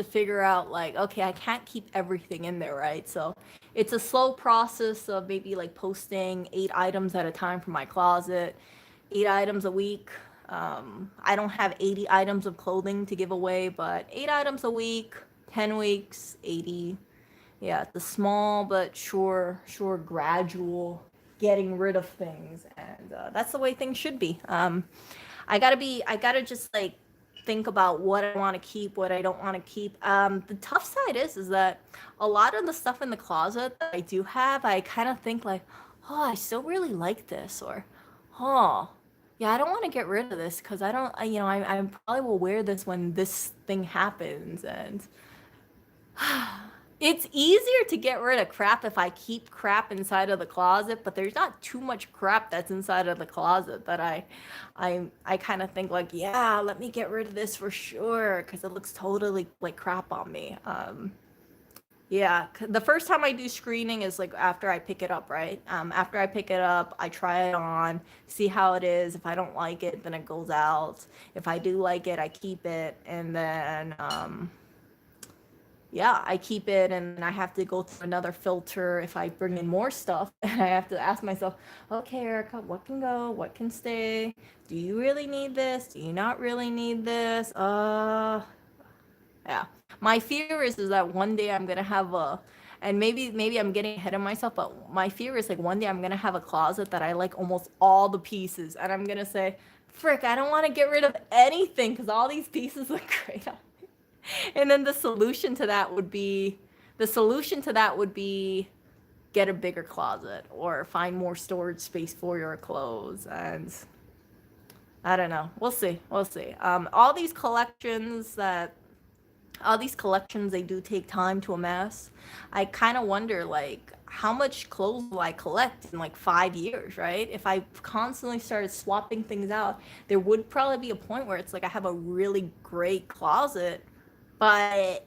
figure out, like, okay, I can't keep everything in there, right? So it's a slow process of maybe like posting 8 items at a time for my closet, 8 items a week. I don't have 80 items of clothing to give away, but 8 items a week, 10 weeks, 80. Yeah, the small but sure gradual getting rid of things, and that's the way things should be. I gotta just like think about what I want to keep, what I don't want to keep. The tough side is that a lot of the stuff in the closet that I do have, I kind of think like, oh, I still really like this, or oh, yeah, I don't want to get rid of this because I don't, I probably will wear this when this thing happens, and it's easier to get rid of crap if I keep crap inside of the closet, but there's not too much crap that's inside of the closet that I kind of think like, yeah, let me get rid of this for sure because it looks totally like crap on me. Yeah, the first time I do screening is like after I pick it up, right? After I pick it up, I try it on, see how it is. If I don't like it, then it goes out. If I do like it, I keep it, and then yeah, I keep it, and I have to go through another filter if I bring in more stuff. And I have to ask myself, okay, Erica, what can go? What can stay? Do you really need this? Do you not really need this? Yeah. My fear is that one day I'm gonna have and maybe I'm getting ahead of myself, but my fear is like one day I'm gonna have a closet that I like almost all the pieces, and I'm gonna say, frick, I don't want to get rid of anything because all these pieces look great. And then the solution to that would be get a bigger closet or find more storage space for your clothes. And I don't know, we'll see. All these collections, they do take time to amass. I kind of wonder, like, how much clothes will I collect in like 5 years, right? If I constantly started swapping things out, there would probably be a point where it's like I have a really great closet, but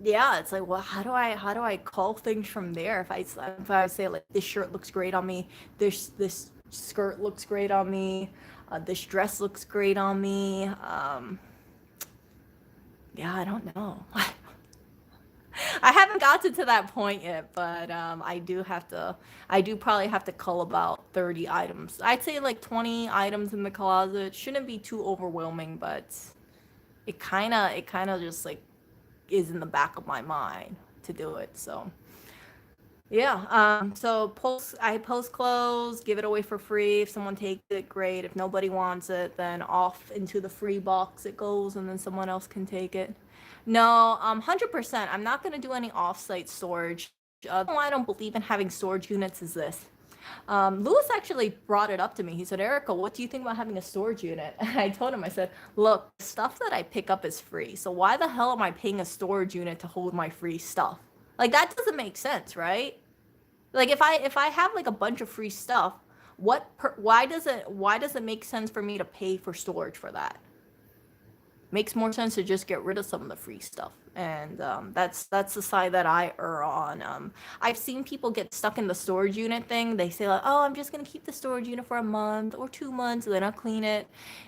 yeah, it's like, well, how do I call things from there? If I say like this shirt looks great on me, this skirt looks great on me, this dress looks great on me. Yeah, I don't know. I haven't gotten to that point yet, but I do probably have to cull about 30 items. I'd say like 20 items in the closet. Shouldn't be too overwhelming, but it kind of just like is in the back of my mind to do it. So yeah. So I post clothes, give it away for free. If someone takes it, great. If nobody wants it, then off into the free box it goes, and then someone else can take it. No, 100%. I'm not gonna do any off-site storage. Why I don't believe in having storage units is this. Lewis actually brought it up to me. He said, Erica, what do you think about having a storage unit? And I told him, I said, look, stuff that I pick up is free. So why the hell am I paying a storage unit to hold my free stuff? Like that doesn't make sense, right? Like if I have like a bunch of free stuff, why does it make sense for me to pay for storage for that? Makes more sense to just get rid of some of the free stuff, and that's the side that I err on. I've seen people get stuck in the storage unit thing. They say like, oh, I'm just gonna keep the storage unit for a month or 2 months, and then I'll clean it.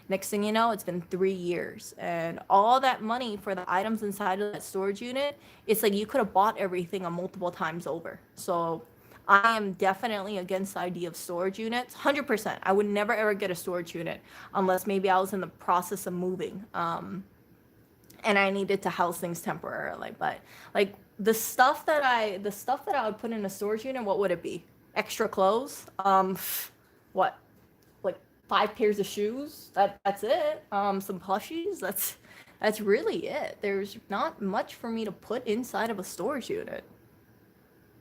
Next thing you know, it's been 3 years, and all that money for the items inside of that storage unit, it's like you could have bought everything a multiple times over. So I am definitely against the idea of storage units. 100%. I would never ever get a storage unit unless maybe I was in the process of moving. And I needed to house things temporarily. But like the stuff that I would put in a storage unit, what would it be? Extra clothes? What? Like 5 pairs of shoes? That's it. Some plushies? That's really it. There's not much for me to put inside of a storage unit.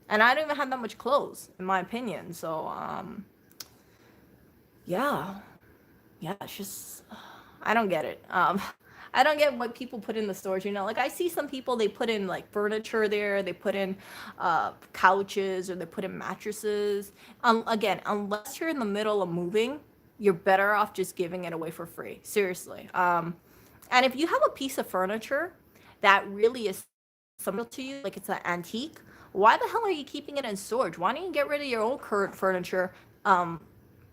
And I don't even have that much clothes, in my opinion. So, yeah, yeah, it's just I don't get it. I don't get what people put in the storage. Like I see some people they put in like furniture there, they put in couches or they put in mattresses. Again, unless you're in the middle of moving, you're better off just giving it away for free. Seriously. And if you have a piece of furniture that really is similar to you, like it's an antique, why the hell are you keeping it in storage? Why don't you get rid of your own current furniture? Um,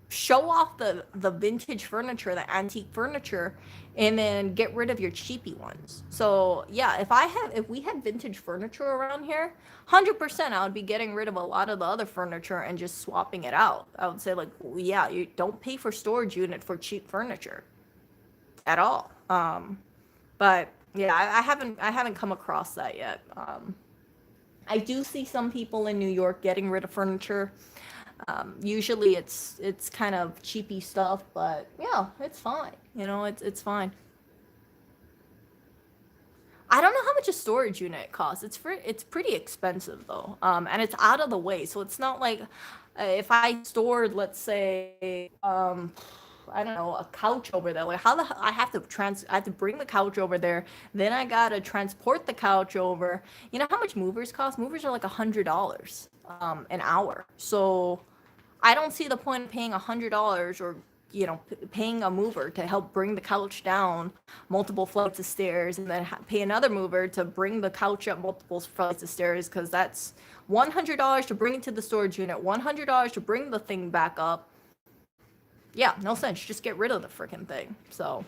Show off the vintage furniture, the antique furniture, and then get rid of your cheapy ones. So yeah, if we had vintage furniture around here, 100% I would be getting rid of a lot of the other furniture and just swapping it out. I would say like, well, yeah, you don't pay for storage unit for cheap furniture at all. But yeah, I haven't come across that yet. I do see some people in New York getting rid of furniture. Usually it's kind of cheapy stuff, but yeah, it's fine. It's fine. I don't know how much a storage unit costs. It's pretty expensive though, and it's out of the way, so it's not like if I stored, let's say, I don't know, a couch over there. Like how I have to bring the couch over there. Then I gotta transport the couch over. You know how much movers cost? Movers are like $100 an hour. So I don't see the point of paying $100 or paying a mover to help bring the couch down multiple flights of stairs, and then pay another mover to bring the couch up multiple flights of stairs, because that's $100 to bring it to the storage unit, $100 to bring the thing back up. Yeah, no sense. Just get rid of the freaking thing. So,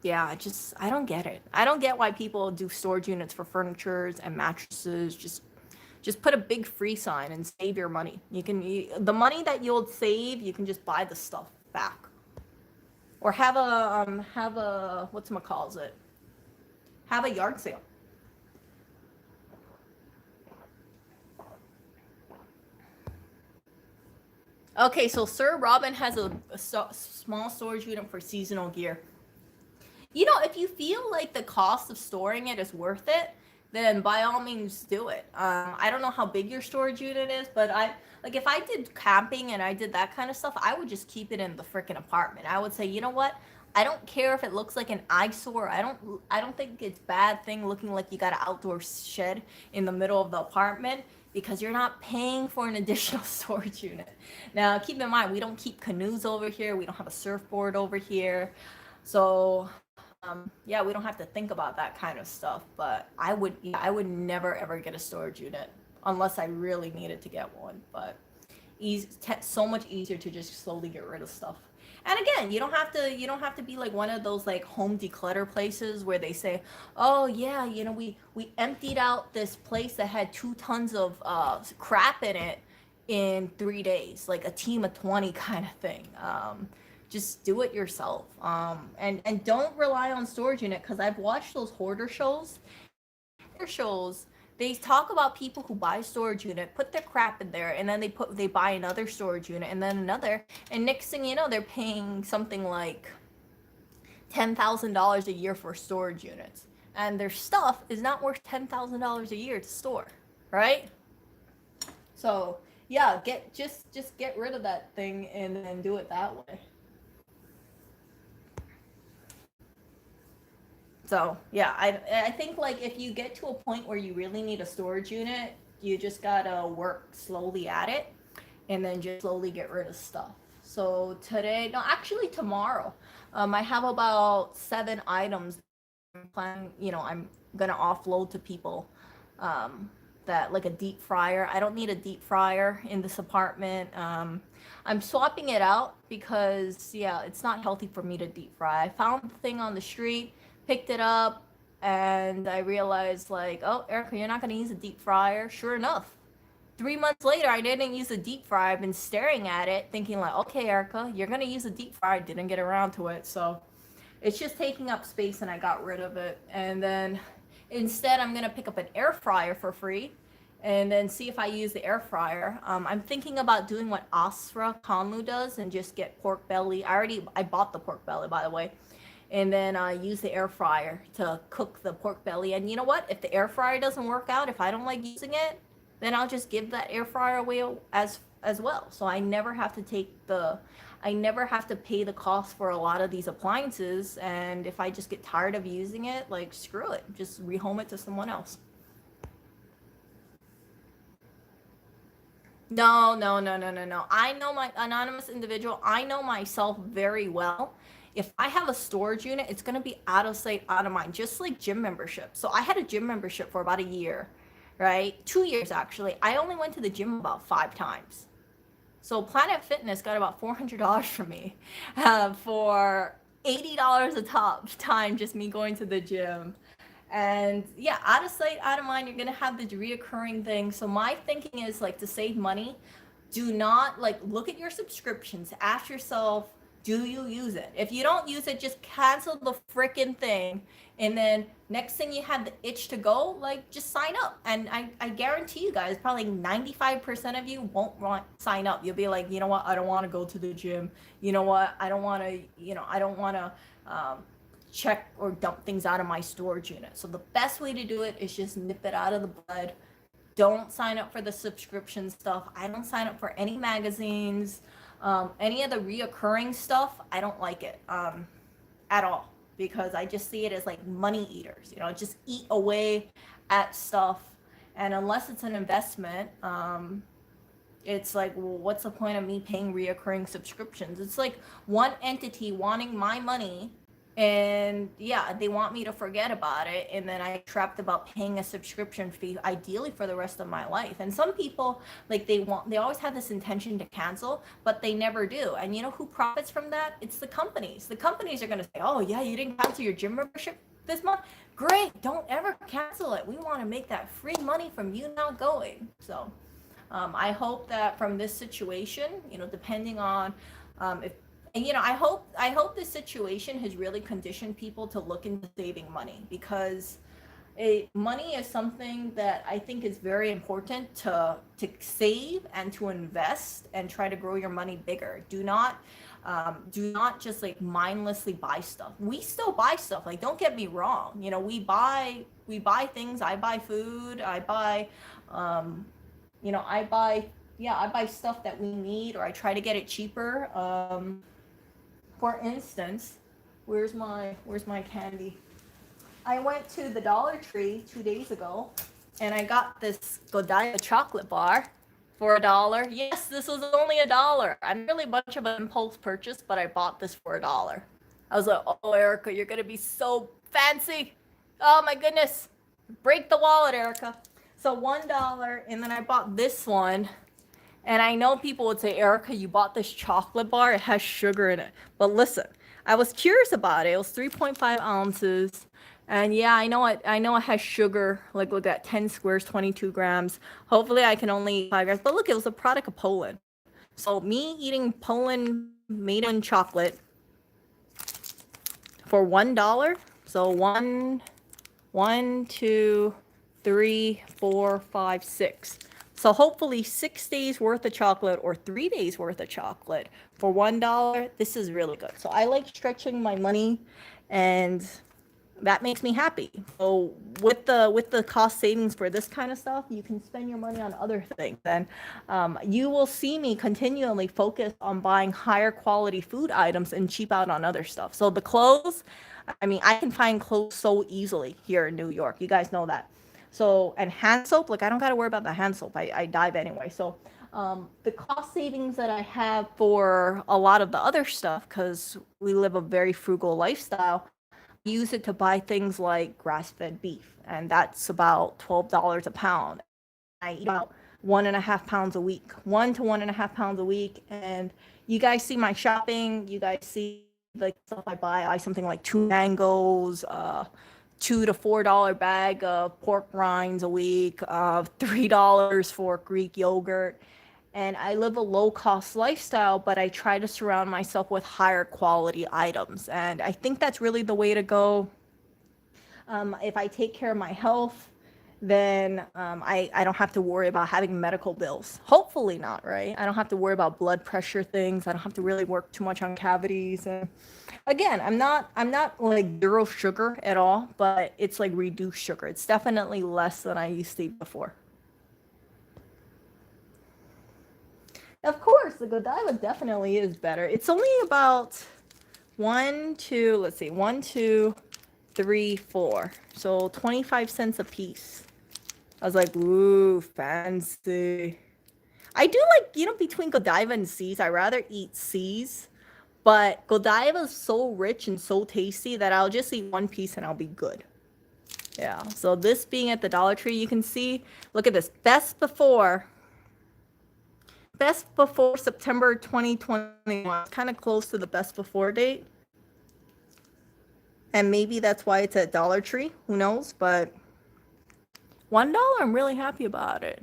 yeah, I don't get it. I don't get why people do storage units for furnitures and mattresses. Just put a big free sign and save your money. The money that you'll save, you can just buy the stuff back, or have a whatchamacalls it, have a yard sale. Okay, so Sir Robin has a small storage unit for seasonal gear. If you feel like the cost of storing it is worth it, then by all means do it. I don't know how big your storage unit is, but like if I did camping and I did that kind of stuff, I would just keep it in the freaking apartment. I would say, you know what? I don't care if it looks like an eyesore. I don't think it's bad thing looking like you got an outdoor shed in the middle of the apartment, because you're not paying for an additional storage unit. Now, keep in mind, we don't keep canoes over here. We don't have a surfboard over here. So Yeah, we don't have to think about that kind of stuff. But I would never ever get a storage unit unless I really needed to get one. But so much easier to just slowly get rid of stuff. And again, you don't have to be like one of those like home declutter places where they say, oh yeah, we emptied out this place that had 2 tons of crap in it in 3 days, like a team of 20 kind of thing. Just do it yourself. And don't rely on storage unit, because I've watched those hoarder shows. Their shows, they talk about people who buy a storage unit, put their crap in there, and then they buy another storage unit, and then another, and next thing you know, they're paying something like $10,000 a year for storage units, and their stuff is not worth $10,000 a year to store, right? So yeah, just get rid of that thing and then do it that way. So yeah, I think like if you get to a point where you really need a storage unit, you just gotta work slowly at it, and then just slowly get rid of stuff. So today, no, actually tomorrow, I have about 7 items. I'm gonna offload to people. That like a deep fryer. I don't need a deep fryer in this apartment. I'm swapping it out because yeah, it's not healthy for me to deep fry. I found the thing on the street, picked it up, and I realized like, oh, Erica, you're not gonna use a deep fryer. Sure enough, 3 months later, I didn't use a deep fryer. I've been staring at it, thinking like, okay, Erica, you're gonna use a deep fryer. I didn't get around to it, so it's just taking up space, and I got rid of it. And then instead, I'm gonna pick up an air fryer for free, and then see if I use the air fryer. I'm thinking about doing what Asra Kanlu does and just get pork belly. I bought the pork belly, by the way, and then use the air fryer to cook the pork belly. And you know what? If the air fryer doesn't work out, if I don't like using it, then I'll just give that air fryer away as well. So I never have to pay the cost for a lot of these appliances. And if I just get tired of using it, like screw it, just rehome it to someone else. No, no, no, no, no, no. I know my anonymous individual. I know myself very well. If I have a storage unit, it's going to be out of sight, out of mind, just like gym membership. So I had a gym membership for about a year, right? 2 years actually. I only went to the gym about 5 times. So Planet Fitness got about $400 from me for $80 a top time, just me going to the gym. And yeah, out of sight, out of mind, you're gonna have the reoccurring thing. So my thinking is like to save money, do not like look at your subscriptions, ask yourself, do you use it? If you don't use it, just cancel the freaking thing. And then next thing you have the itch to go, like just sign up. And I guarantee you guys, probably 95% of you won't want sign up. You'll be like, you know what, I don't want to go to the gym. You know what, I don't want to check or dump things out of my storage unit. So the best way to do it is just nip it out of the bud. Don't sign up for the subscription stuff. I don't sign up for any magazines, any of the reoccurring stuff. I don't like it at all, because I just see it as like money eaters. Just eat away at stuff. And unless it's an investment, it's like, well, what's the point of me paying reoccurring subscriptions? It's like one entity wanting my money, and yeah, they want me to forget about it, and then I trapped about paying a subscription fee, ideally for the rest of my life. And some people, like, they always have this intention to cancel, but they never do. And you know who profits from that? It's the companies. The companies are going to say, oh yeah, you didn't cancel your gym membership this month, great, don't ever cancel it, we want to make that free money from you not going. So I hope that from this situation, depending on if, and I hope this situation has really conditioned people to look into saving money, because money is something that I think is very important to save and to invest and try to grow your money bigger. Do not just like mindlessly buy stuff. We still buy stuff. Like, don't get me wrong. We buy things. I buy food. I buy stuff that we need, or I try to get it cheaper. For instance, where's my candy? I went to the Dollar Tree 2 days ago, and I got this Godaddy Chocolate Bar for $1. Yes, this was only $1. I'm really much of an impulse purchase, but I bought this for $1. I was like, oh, Erica, you're going to be so fancy. Oh, my goodness. Break the wallet, Erica. So $1, and then I bought this one. And I know people would say, Erica, you bought this chocolate bar. It has sugar in it. But listen, I was curious about it. It was 3.5 ounces. And yeah, I know it has sugar. Like, look at 10 squares, 22 grams. Hopefully I can only eat 5 grams. But look, it was a product of Poland. So me eating Poland made in chocolate for $1. So one, two, three, four, five, 6. So hopefully 6 days worth of chocolate or 3 days worth of chocolate for $1. This is really good. So I like stretching my money, and that makes me happy. So with the cost savings for this kind of stuff, you can spend your money on other things. And you will see me continually focus on buying higher quality food items and cheap out on other stuff. So the clothes, I mean, I can find clothes so easily here in New York. You guys know that. So, and hand soap, like I don't got to worry about the hand soap. I dive anyway. So the cost savings that I have for a lot of the other stuff, because we live a very frugal lifestyle, use it to buy things like grass-fed beef, and that's about $12 a pound. I eat about 1.5 pounds a week, 1 to 1.5 pounds a week. And you guys see my shopping. You guys see like stuff I buy. I buy something like 2 mangoes, $2 to $4 bag of pork rinds a week, $3 for Greek yogurt. And I live a low-cost lifestyle, but I try to surround myself with higher quality items. And I think that's really the way to go. If I take care of my health, then I don't have to worry about having medical bills. Hopefully not, right? I don't have to worry about blood pressure things. I don't have to really work too much on cavities. And again, I'm not like zero sugar at all, but it's like reduced sugar. It's definitely less than I used to eat before. Of course, the Godiva definitely is better. It's only about one, two, three, four. So 25 cents a piece. I was like, ooh, fancy. I do like, between Godiva and C's, I rather eat C's. But Godiva is so rich and so tasty that I'll just eat one piece and I'll be good. Yeah, so this being at the Dollar Tree, you can see, look at this, best before September 2021. It's kind of close to the best before date. And maybe that's why it's at Dollar Tree. Who knows? But $1, I'm really happy about it.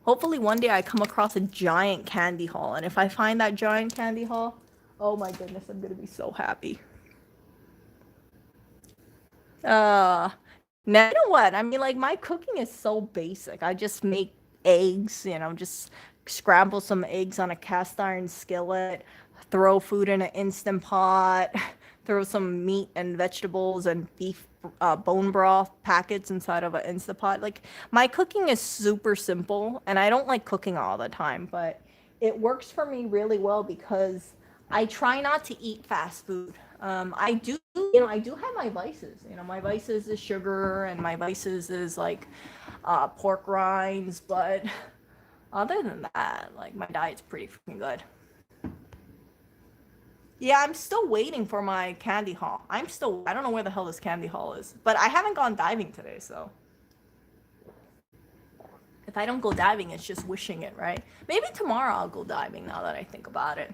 Hopefully one day I come across a giant candy haul. And if I find that giant candy haul, oh my goodness, I'm going to be so happy. Now, you know what? I mean, like, my cooking is so basic. I just make eggs, just scramble some eggs on a cast iron skillet, throw food in an Instant Pot, throw some meat and vegetables and beef bone broth packets inside of an Instant Pot. Like, my cooking is super simple, and I don't like cooking all the time, but it works for me really well because I try not to eat fast food. I do have my vices. My vices is sugar, and my vices is like pork rinds, but other than that, like, my diet's pretty freaking good. Yeah, I'm still waiting for my candy haul. I don't know where the hell this candy haul is, but I haven't gone diving today, so if I don't go diving, it's just wishing it, right? Maybe tomorrow I'll go diving now that I think about it.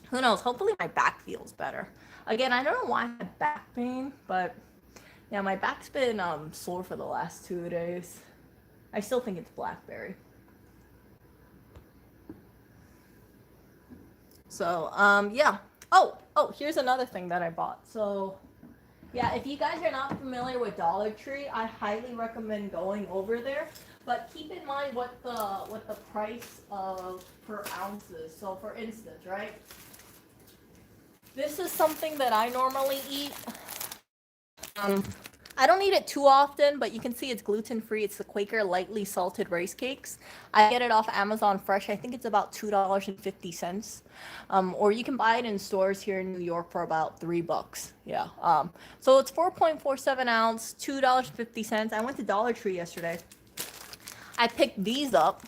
Who knows? Hopefully my back feels better. Again, I don't know why I have back pain, but yeah, my back's been sore for the last 2 days. I still think it's blackberry. So, yeah. Oh, here's another thing that I bought. So, yeah, if you guys are not familiar with Dollar Tree, I highly recommend going over there. But keep in mind what the price of per ounce is. So, for instance, right? This is something that I normally eat. I don't eat it too often, but you can see it's gluten-free. It's the Quaker lightly salted rice cakes. I get it off Amazon Fresh. I think it's about $2.50. Or you can buy it in stores here in New York for about $3. Yeah. So it's 4.47 ounce, $2.50. I went to Dollar Tree yesterday. I picked these up.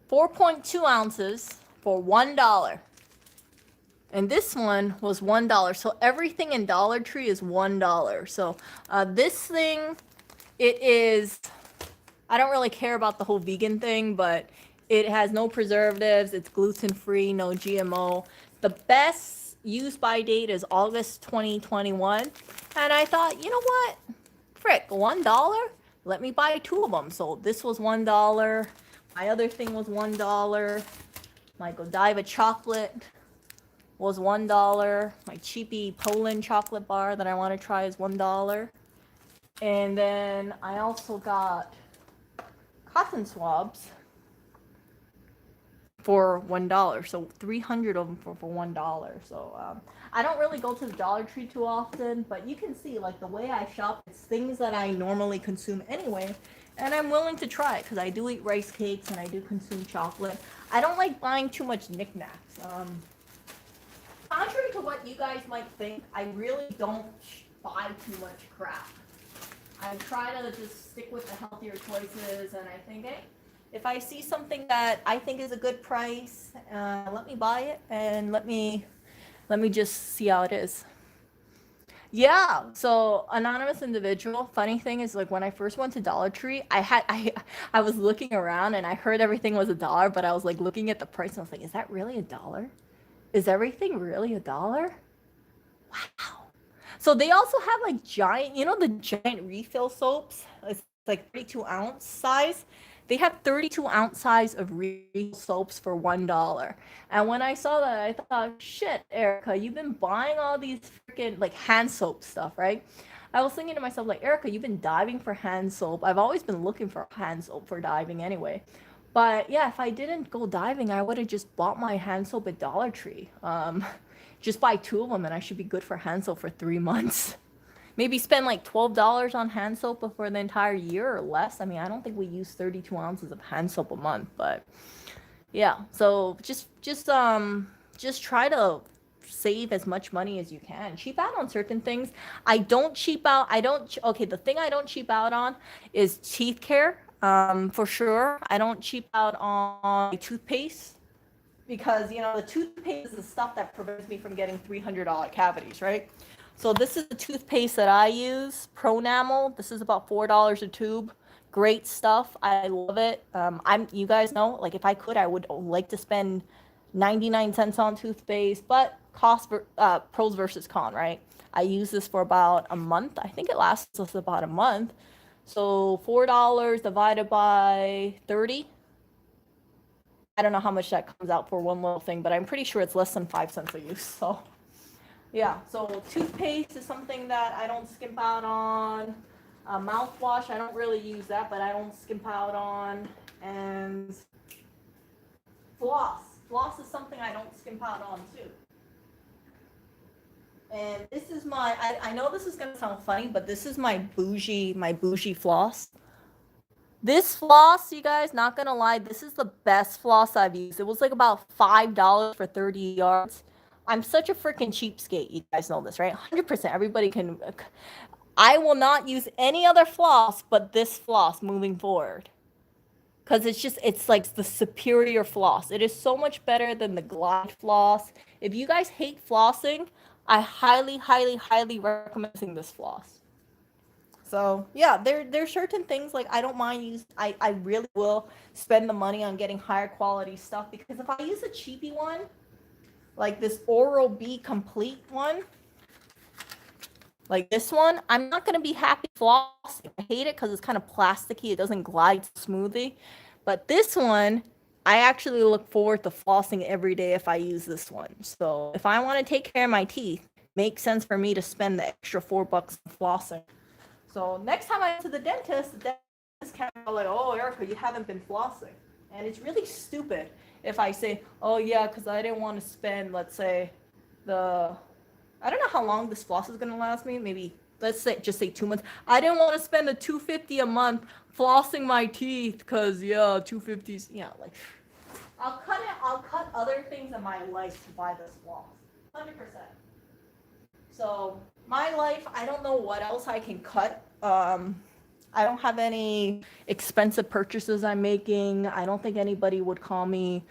4.2 ounces for $1. And this one was $1. So everything in Dollar Tree is $1. So this thing, it is, I don't really care about the whole vegan thing, but it has no preservatives, it's gluten-free, no GMO. The best use by date is August 2021. And I thought, you know what? Frick, $1? Let me buy 2 of them. So this was $1. My other thing was $1. My Godiva chocolate was $1. My cheapy Poland chocolate bar that I want to try is $1. And then I also got cotton swabs for $1. So 300 of them for $1. So I don't really go to the Dollar Tree too often, but you can see like the way I shop, it's things that I normally consume anyway. And I'm willing to try it because I do eat rice cakes and I do consume chocolate. I don't like buying too much knickknacks. Contrary to what you guys might think, I really don't buy too much crap. I try to just stick with the healthier choices, and I think, hey, if I see something that I think is a good price, let me buy it and let me just see how it is. Yeah, so anonymous individual. Funny thing is, like when I first went to Dollar Tree, I was looking around and I heard everything was $1, but I was like looking at the price and I was like, is that really $1? Is everything really $1? Wow. So they also have like giant, the giant refill soaps. It's like 32-ounce size. They have 32-ounce size of refill soaps for $1. And when I saw that, I thought, shit, Erica, you've been buying all these freaking like hand soap stuff, right? I was thinking to myself, like, Erica, you've been diving for hand soap. I've always been looking for hand soap for diving anyway. But yeah, if I didn't go diving, I would have just bought my hand soap at Dollar Tree. Just buy 2 of them and I should be good for hand soap for 3 months. Maybe spend like $12 on hand soap for the entire year or less. I mean, I don't think we use 32 ounces of hand soap a month, but yeah. So just try to save as much money as you can. Cheap out on certain things. I don't cheap out. Okay, the thing I don't cheap out on is teeth care. For sure. I don't cheap out on toothpaste because, the toothpaste is the stuff that prevents me from getting $300 cavities, right? So this is the toothpaste that I use, Pronamel. This is about $4 a tube. Great stuff. I love it. You guys know, like if I could, I would like to spend 99 cents on toothpaste, but pros versus con, right? I use this for about a month. I think it lasts us about a month. So $4 divided by 30. I don't know how much that comes out for one little thing, but I'm pretty sure it's less than 5 cents a use. So yeah, so toothpaste is something that I don't skimp out on. Mouthwash, I don't really use that, but I don't skimp out on. And floss. Floss is something I don't skimp out on too. And this is I know this is gonna sound funny, but this is my bougie floss. This floss, you guys, not gonna lie, this is the best floss I've used. It was like about $5 for 30 yards. I'm such a freaking cheapskate. You guys know this, right? 100%. Everybody can. I will not use any other floss but this floss moving forward. Because it's like the superior floss. It is so much better than the Glide floss. If you guys hate flossing, I highly, highly, highly recommend using this floss. So yeah, there's certain things like I don't mind use. I really will spend the money on getting higher quality stuff because if I use a cheapy one, like this Oral-B Complete one, like this one, I'm not gonna be happy flossing. I hate it because it's kind of plasticky. It doesn't glide smoothly. But this one, I actually look forward to flossing every day if I use this one. So if I want to take care of my teeth, it makes sense for me to spend the extra $4 on flossing. So next time I go to the dentist kind of like, oh, Erica, you haven't been flossing. And it's really stupid if I say, oh, yeah, because I didn't want to spend, let's say, I don't know how long this floss is going to last me. Maybe, just say 2 months. I didn't want to spend the $250 a month flossing my teeth because, yeah, $250's, like, I'll cut other things in my life to buy this floss. 100%. So my life, I don't know what else I can cut. I don't have any expensive purchases I'm making. I don't think anybody would call me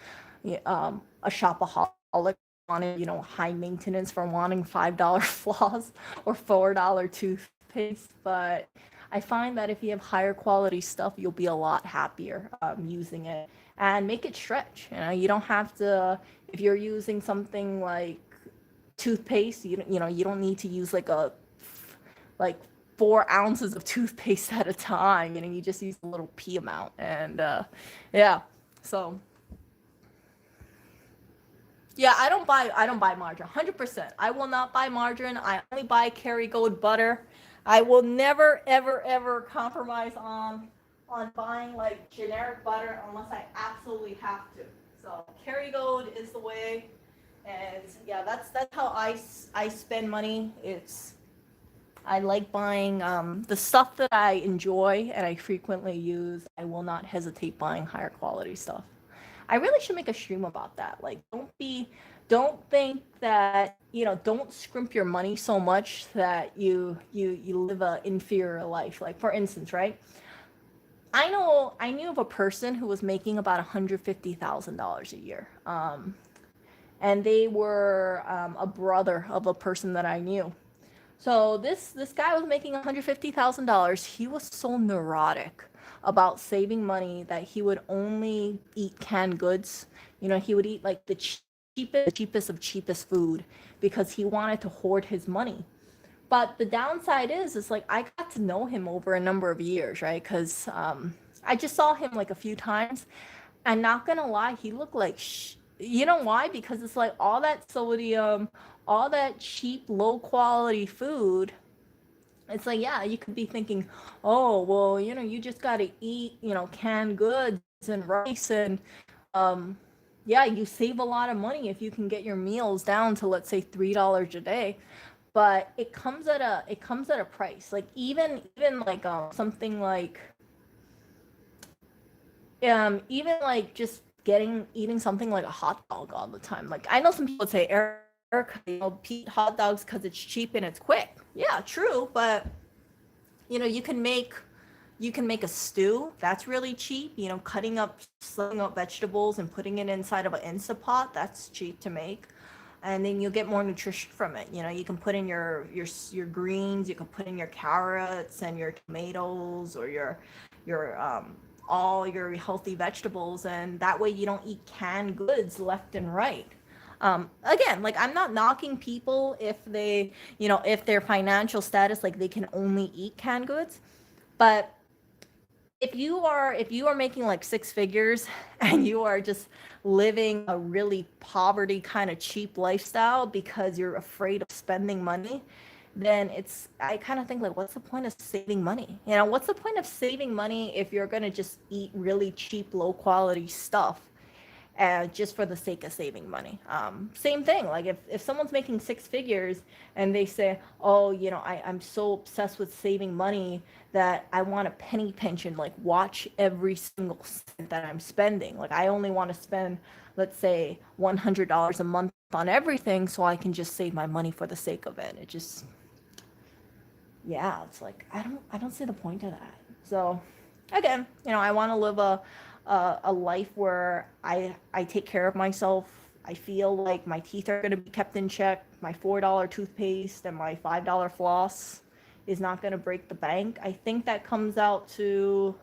a shopaholic. wanting, high maintenance for wanting $5 floss or $4 toothpaste. But I find that if you have higher quality stuff, you'll be a lot happier using it, and make it stretch. You don't have to, if you're using something like toothpaste, you don't need to use like 4 ounces of toothpaste at a time. You just use a little pea amount, and yeah. So yeah, I don't buy margarine. 100%. I will not buy margarine. I only buy Kerrygold butter. I will never ever ever compromise on buying like generic butter unless I absolutely have to. So Kerrygold is the way, and yeah, that's how I spend money. I like buying the stuff that I enjoy and I frequently use. I will not hesitate buying higher quality stuff. I really should make a stream about that. Like, don't think that, don't scrimp your money so much that you live a inferior life. Like, for instance, right? I knew of a person who was making about $150,000 a year. And they were a brother of a person that I knew. So this guy was making $150,000. He was so neurotic about saving money that he would only eat canned goods. He would eat like the cheapest of cheapest food because he wanted to hoard his money. But the downside is like I got to know him over a number of years, right? Because I just saw him like a few times, and not gonna lie, he looked like you know why? Because it's like all that sodium, all that cheap, low quality food. It's like, yeah, you could be thinking, oh, well, you just gotta eat, canned goods and rice, and yeah, you save a lot of money if you can get your meals down to, let's say, $3 a day. But it comes at a price. Like even like something like even like just eating something like a hot dog all the time. Like, I know some people would say, Eric, eat hot dogs because it's cheap and it's quick. Yeah, true, but you can make a stew that's really cheap. Slicing up vegetables and putting it inside of an Instapot, that's cheap to make, and then you'll get more nutrition from it. You can put in your greens, you can put in your carrots and your tomatoes, or your all your healthy vegetables, and that way you don't eat canned goods left and right. Again, like, I'm not knocking people if if their financial status, like, they can only eat canned goods, but if you are making like six figures and you are just living a really poverty kind of cheap lifestyle because you're afraid of spending money, then I kind of think, like, what's the point of saving money? What's the point of saving money if you're going to just eat really cheap, low quality stuff, just for the sake of saving money? Same thing. Like, if someone's making six figures and they say, oh, I'm so obsessed with saving money that I want a penny pension, like, watch every single cent that I'm spending. Like, I only want to spend, let's say, $100 a month on everything so I can just save my money for the sake of it. It just, yeah, it's like, I don't see the point of that. So again, I want to live a life where I take care of myself. I feel like my teeth are going to be kept in check. My $4 toothpaste and my $5 floss is not going to break the bank. I think that comes out to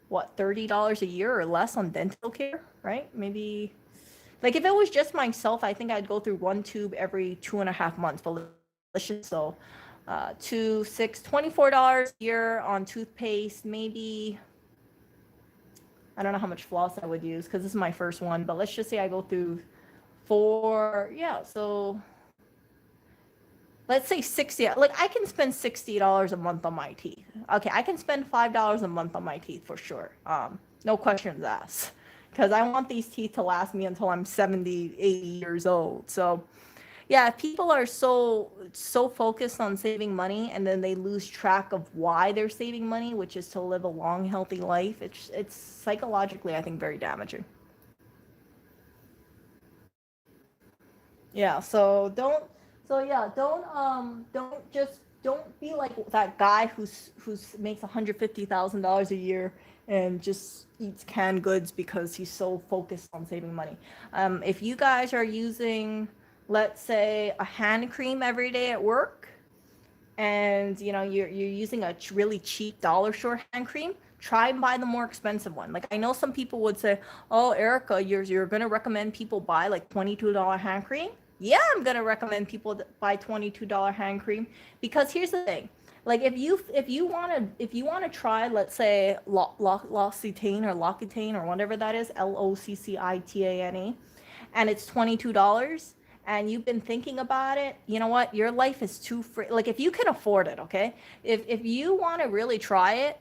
what, $30 a year or less on dental care, right? Maybe, like, if it was just myself, I think I'd go through one tube every 2.5 months. But let's just, so 24 dollars a year on toothpaste. Maybe, I don't know how much floss I would use because this is my first one, but let's just say I go through four. Yeah, so let's say 60. Like, I can spend $60 a month on my teeth. Okay, I can spend $5 a month on my teeth for sure. No questions asked, because I want these teeth to last me until I'm 70, 80 years old. So yeah, if people are so focused on saving money and then they lose track of why they're saving money, which is to live a long, healthy life, it's psychologically, I think, very damaging. Yeah, so don't be like that guy who's makes $150,000 a year and just eats canned goods because he's so focused on saving money. If you guys are using, let's say, a hand cream every day at work, and you're using a really cheap dollar store hand cream, try and buy the more expensive one. Like, I know some people would say, oh, Erica, you're gonna recommend people buy like $22 hand cream. Yeah, I'm gonna recommend people buy $22 hand cream, because here's the thing. Like, if you want to try, let's say, L'Occitane or L'Occitane or whatever that is, Loccitane, and it's $22, and you've been thinking about it, you know what? Your life is too free. Like, if you can afford it, okay? If you want to really try it,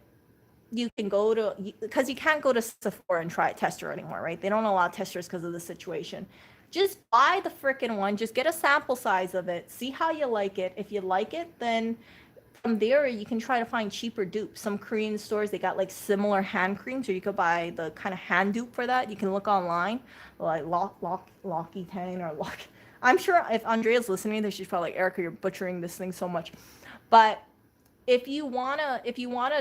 you can go to, because you can't go to Sephora and try a tester anymore, right? They don't allow testers because of the situation. Just buy the freaking one. Just get a sample size of it. See how you like it. If you like it, then from there you can try to find cheaper dupes. Some Korean stores, they got like similar hand creams, or you could buy the kind of hand dupe for that. You can look online, like L'Occitane or Lock. I'm sure if Andrea's listening, she's probably like, Erica, you're butchering this thing so much. But if you wanna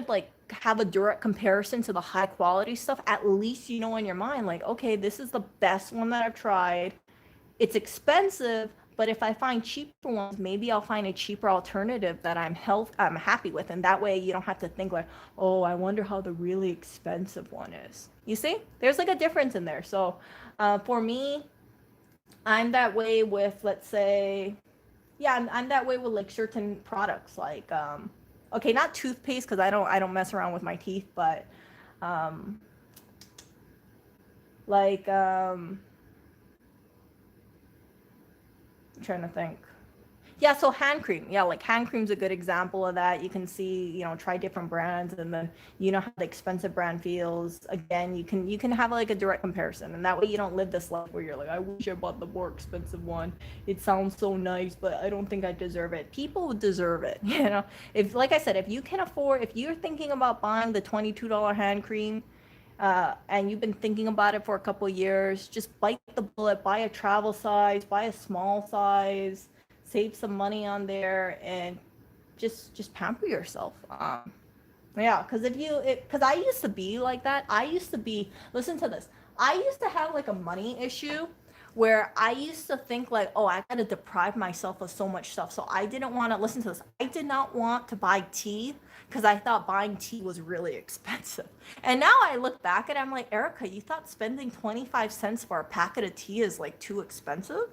like have a direct comparison to the high quality stuff, at least you know in your mind, like, okay, this is the best one that I've tried. It's expensive, but if I find cheaper ones, maybe I'll find a cheaper alternative that I'm happy with, and that way you don't have to think like, oh, I wonder how the really expensive one is. You see, there's like a difference in there. So for me, I'm that way with, let's say, yeah, I'm that way with like certain products, like okay, not toothpaste, because I don't mess around with my teeth, but um like I'm trying to think. Yeah, so hand cream. Yeah, like hand cream's a good example of that. You can see, try different brands, and then how the expensive brand feels. Again, you can have like a direct comparison, and that way you don't live this life where you're like, I wish I bought the more expensive one. It sounds so nice, but I don't think I deserve it. People deserve it, If, like I said, if you can afford, if you're thinking about buying the $22 hand cream, and you've been thinking about it for a couple of years, just bite the bullet, buy a travel size, buy a small size, save some money on there, and just pamper yourself. Yeah, because I used to be like that. Listen to this. I used to have like a money issue where I used to think like, oh, I gotta deprive myself of so much stuff. So I didn't want to, listen to this. I did not want to buy tea because I thought buying tea was really expensive. And now I look back and I'm like, Erica, you thought spending 25 cents for a packet of tea is like too expensive?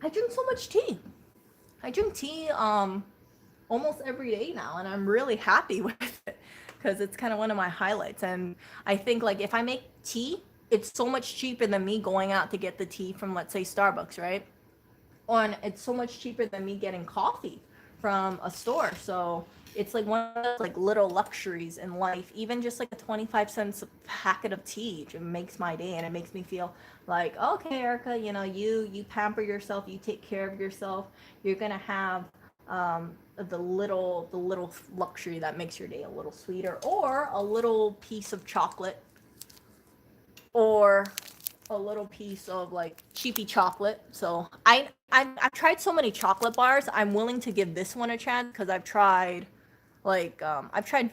I drink so much tea. I drink tea almost every day now, and I'm really happy with it because it's kind of one of my highlights. And I think like if I make tea, it's so much cheaper than me going out to get the tea from, let's say, Starbucks, right? And it's so much cheaper than me getting coffee from a store. So it's like one of those like little luxuries in life. Even just like a 25 cents packet of tea, it makes my day, and it makes me feel like, okay, Erica, you pamper yourself, you take care of yourself. You're gonna have the little luxury that makes your day a little sweeter, or a little piece of chocolate, or a little piece of like cheapy chocolate. So I've tried so many chocolate bars. I'm willing to give this one a chance because I've tried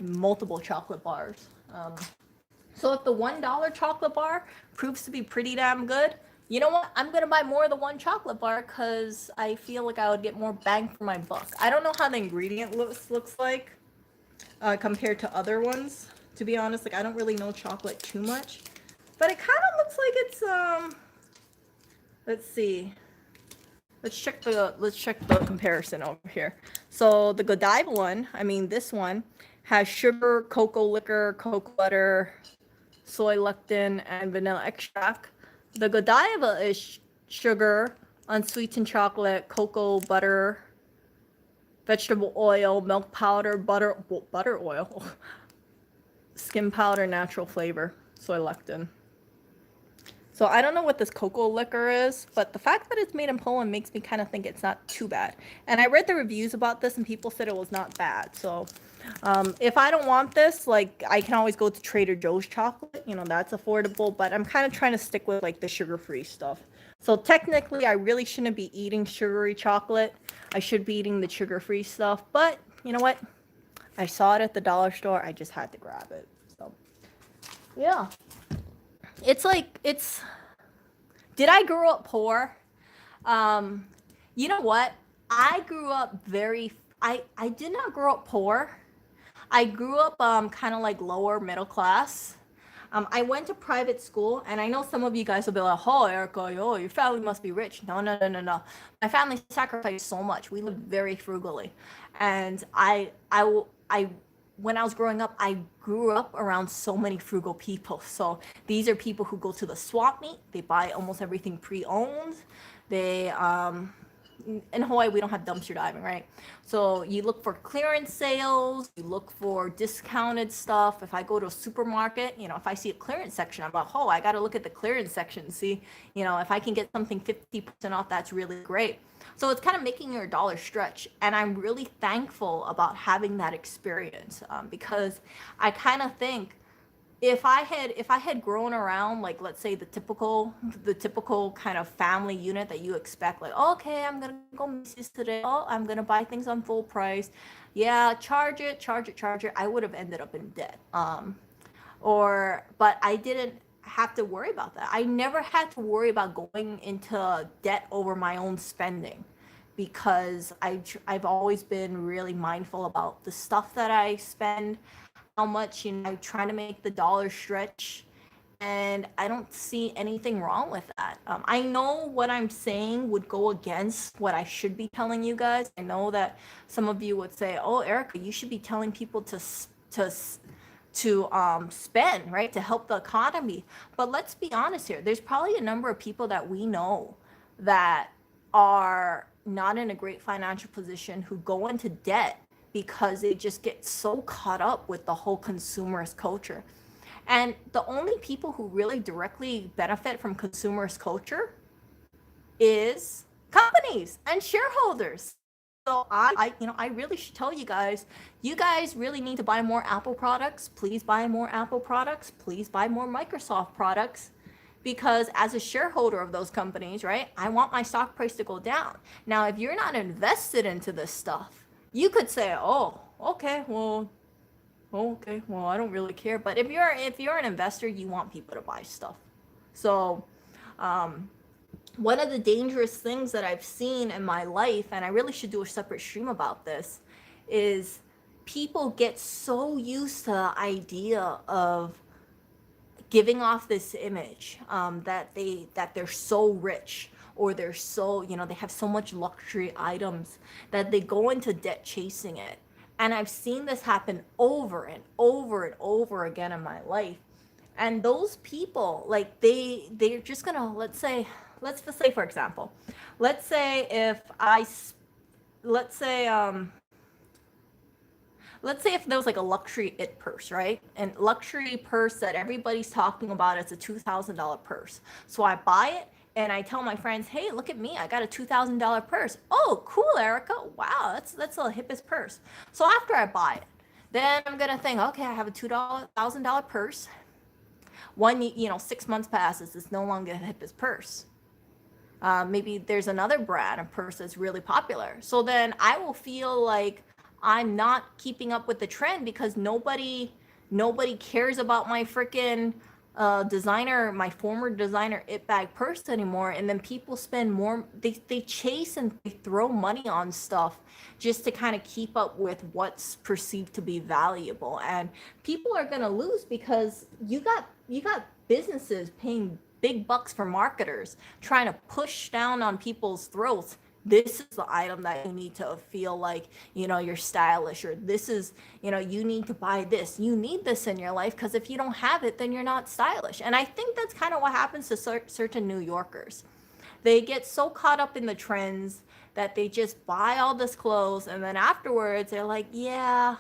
multiple chocolate bars. So if the $1 chocolate bar proves to be pretty damn good, you know what? I'm gonna buy more of the one chocolate bar because I feel like I would get more bang for my buck. I don't know how the ingredient looks like compared to other ones. To be honest, like I don't really know chocolate too much, but it kind of looks like it's let's see. Let's check the comparison over here. So the Godiva one, this one has sugar, cocoa liquor, cocoa butter, soy lectin, and vanilla extract. The Godiva is sugar, unsweetened chocolate, cocoa butter, vegetable oil, milk powder, butter oil, skim powder, natural flavor, soy lectin. So I don't know what this cocoa liquor is, but the fact that it's made in Poland makes me kind of think it's not too bad. And I read the reviews about this, and people said it was not bad. So if I don't want this, like I can always go to Trader Joe's chocolate. That's affordable. But I'm kind of trying to stick with like the sugar-free stuff. So technically, I really shouldn't be eating sugary chocolate. I should be eating the sugar-free stuff. But you know what? I saw it at the dollar store. I just had to grab it. So, yeah. It's like, did I grow up poor? You know what? I grew up I did not grow up poor. I grew up kind of like lower middle class. I went to private school, and I know some of you guys will be like, "Oh, Erica, yo, your family must be rich." No, no, no, no, no. My family sacrificed so much. We lived very frugally, and when I was growing up, I grew up around so many frugal people. So these are people who go to the swap meet. They buy almost everything pre-owned. They in Hawaii, we don't have dumpster diving, right? So you look for clearance sales, you look for discounted stuff. If I go to a supermarket, if I see a clearance section, I'm like, oh, I got to look at the clearance section and see, if I can get something 50% off, that's really great. So it's kind of making your dollar stretch. And I'm really thankful about having that experience because I kind of think, if I had grown around, like, let's say the typical kind of family unit that you expect, like, oh, okay, I'm gonna go Macy's today, oh, I'm gonna buy things on full price, yeah, charge it, I would have ended up in debt. But I didn't have to worry about that. I never had to worry about going into debt over my own spending, because I've always been really mindful about the stuff that I spend, how much, I'm trying to make the dollar stretch, and I don't see anything wrong with that. I know what I'm saying would go against what I should be telling you guys. I know that some of you would say, "Oh, Erica, you should be telling people to spend, right, to help the economy." But let's be honest here. There's probably a number of people that we know that are not in a great financial position, who go into debt because they just get so caught up with the whole consumerist culture. And the only people who really directly benefit from consumerist culture is companies and shareholders. So I really should tell you guys really need to buy more Apple products. Please buy more Apple products. Please buy more Microsoft products. Because as a shareholder of those companies, right, I want my stock price to go down. Now, if you're not invested into this stuff, you could say, "Oh, okay, well, I don't really care." But if you're an investor, you want people to buy stuff. So, one of the dangerous things that I've seen in my life, and I really should do a separate stream about this, is people get so used to the idea of giving off this image that they're so rich, or they're so, they have so much luxury items, that they go into debt chasing it. And I've seen this happen over and over and over again in my life. And those people, like, they're just gonna, let's just say, for example, let's say if there was like a luxury it purse, right? And luxury purse that everybody's talking about, it's a $2,000 purse. So I buy it and I tell my friends, "Hey, look at me, I got a $2,000 purse." "Oh, cool, Erica. Wow, that's the hippest purse." So after I buy it, then I'm gonna think, okay, I have a $2,000 purse. 6 months passes, it's no longer the hippest purse. Maybe there's another brand of purse that's really popular. So then I will feel like I'm not keeping up with the trend, because nobody cares about my freaking designer, my former designer it bag purse anymore. And then people spend more, they chase and they throw money on stuff just to kind of keep up with what's perceived to be valuable. And people are going to lose, because you got businesses paying big bucks for marketers trying to push down on people's throats. This is the item that you need to feel like, you're stylish, or this is, you need to buy this. You need this in your life, because if you don't have it, then you're not stylish. And I think that's kind of what happens to certain New Yorkers. They get so caught up in the trends that they just buy all this clothes, and then afterwards they're like, "Yeah,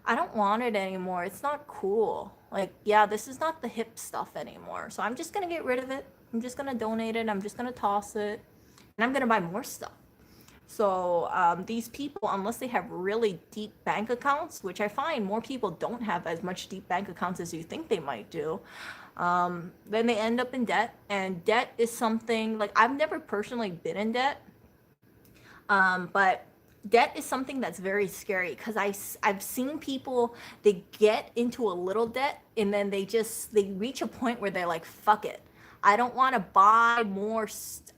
I don't want it anymore. It's not cool. Like, yeah, this is not the hip stuff anymore. So I'm just going to get rid of it. I'm just going to donate it. I'm just going to toss it. And I'm going to buy more stuff." So these people, unless they have really deep bank accounts, which I find more people don't have as much deep bank accounts as you think they might do, then they end up in debt. And debt is something, like, I've never personally been in debt. But debt is something that's very scary because I've seen people, they get into a little debt and then they reach a point where they're like, fuck it, I don't want to buy more.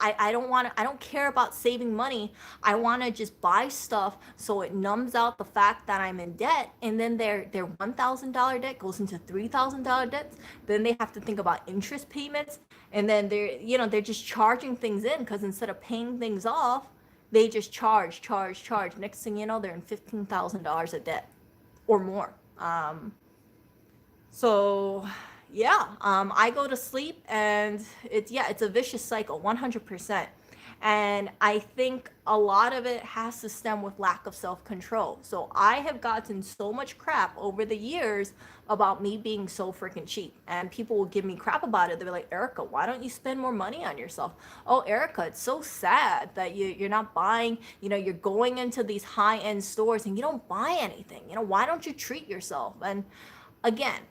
I don't want to, I don't care about saving money. I want to just buy stuff so it numbs out the fact that I'm in debt. And then their $1,000 debt goes into $3,000 debts. Then they have to think about interest payments. And then they're just charging things in because instead of paying things off, they just charge. Next thing you know, they're in $15,000 of debt or more. So yeah, I go to sleep and it's a vicious cycle, 100%. And I think a lot of it has to stem with lack of self-control. So I have gotten so much crap over the years about me being so freaking cheap. And people will give me crap about it. They're like, Erica, why don't you spend more money on yourself? Oh, Erica, it's so sad that you're not buying, you're going into these high-end stores and you don't buy anything. Why don't you treat yourself? And again,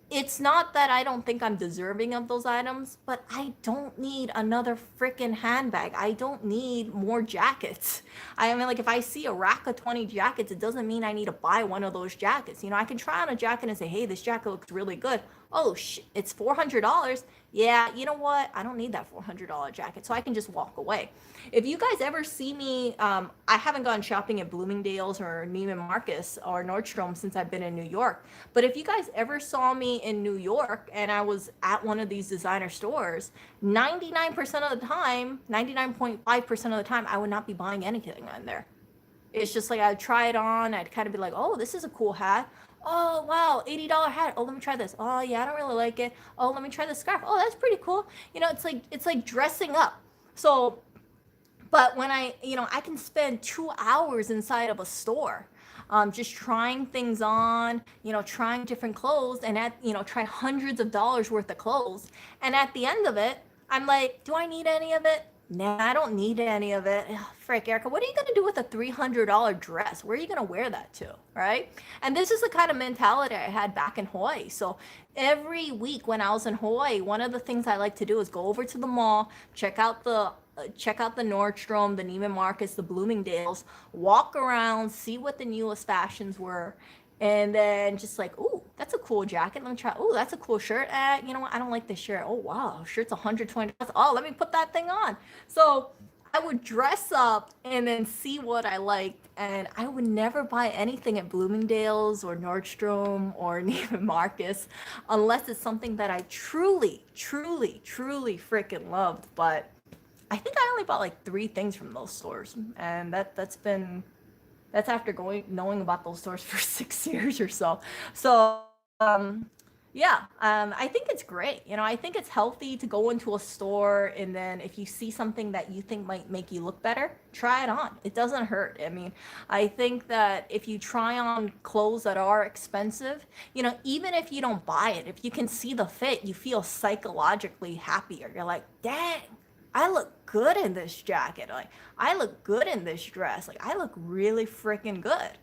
it's not that I don't think I'm deserving of those items, but I don't need another freaking handbag. I don't need more jackets. I mean, like if I see a rack of 20 jackets, it doesn't mean I need to buy one of those jackets. I can try on a jacket and say, hey, this jacket looks really good. Oh, it's $400. Yeah, you know what? I don't need that $400 jacket, so I can just walk away. If you guys ever see me, I haven't gone shopping at Bloomingdale's or Neiman Marcus or Nordstrom since I've been in New York. But if you guys ever saw me in New York and I was at one of these designer stores, 99% of the time, 99.5% of the time, I would not be buying anything in there. It's just like I'd try it on. I'd kind of be like, oh, this is a cool hat. Oh, wow, $80 hat. Oh, let me try this. Oh, yeah, I don't really like it. Oh, let me try this scarf. Oh, that's pretty cool. It's like dressing up. So, but when I can spend 2 hours inside of a store, just trying things on, trying different clothes and try hundreds of dollars worth of clothes. And at the end of it, I'm like, do I need any of it? Nah, I don't need any of it. Ugh, frick, Erica, what are you going to do with a $300 dress? Where are you going to wear that to? Right? And this is the kind of mentality I had back in Hawaii. So every week when I was in Hawaii, one of the things I like to do is go over to the mall, check out the Nordstrom, the Neiman Marcus, the Bloomingdale's, walk around, see what the newest fashions were, and then just like, ooh, that's a cool jacket. Let me try. Ooh, that's a cool shirt. You know what? I don't like this shirt. Oh, wow. Shirt's $120. Oh, let me put that thing on. So I would dress up and then see what I liked. And I would never buy anything at Bloomingdale's or Nordstrom or Neiman Marcus unless it's something that I truly, truly, truly freaking loved. But I think I only bought like 3 things from those stores. And that's after knowing about those stores for 6 years or so. So yeah, I think it's great. I think it's healthy to go into a store and then if you see something that you think might make you look better, try it on. It doesn't hurt. I mean, I think that if you try on clothes that are expensive, even if you don't buy it, if you can see the fit, you feel psychologically happier. You're like, dang, I look good in this jacket. Like, I look good in this dress. Like, I look really freaking good.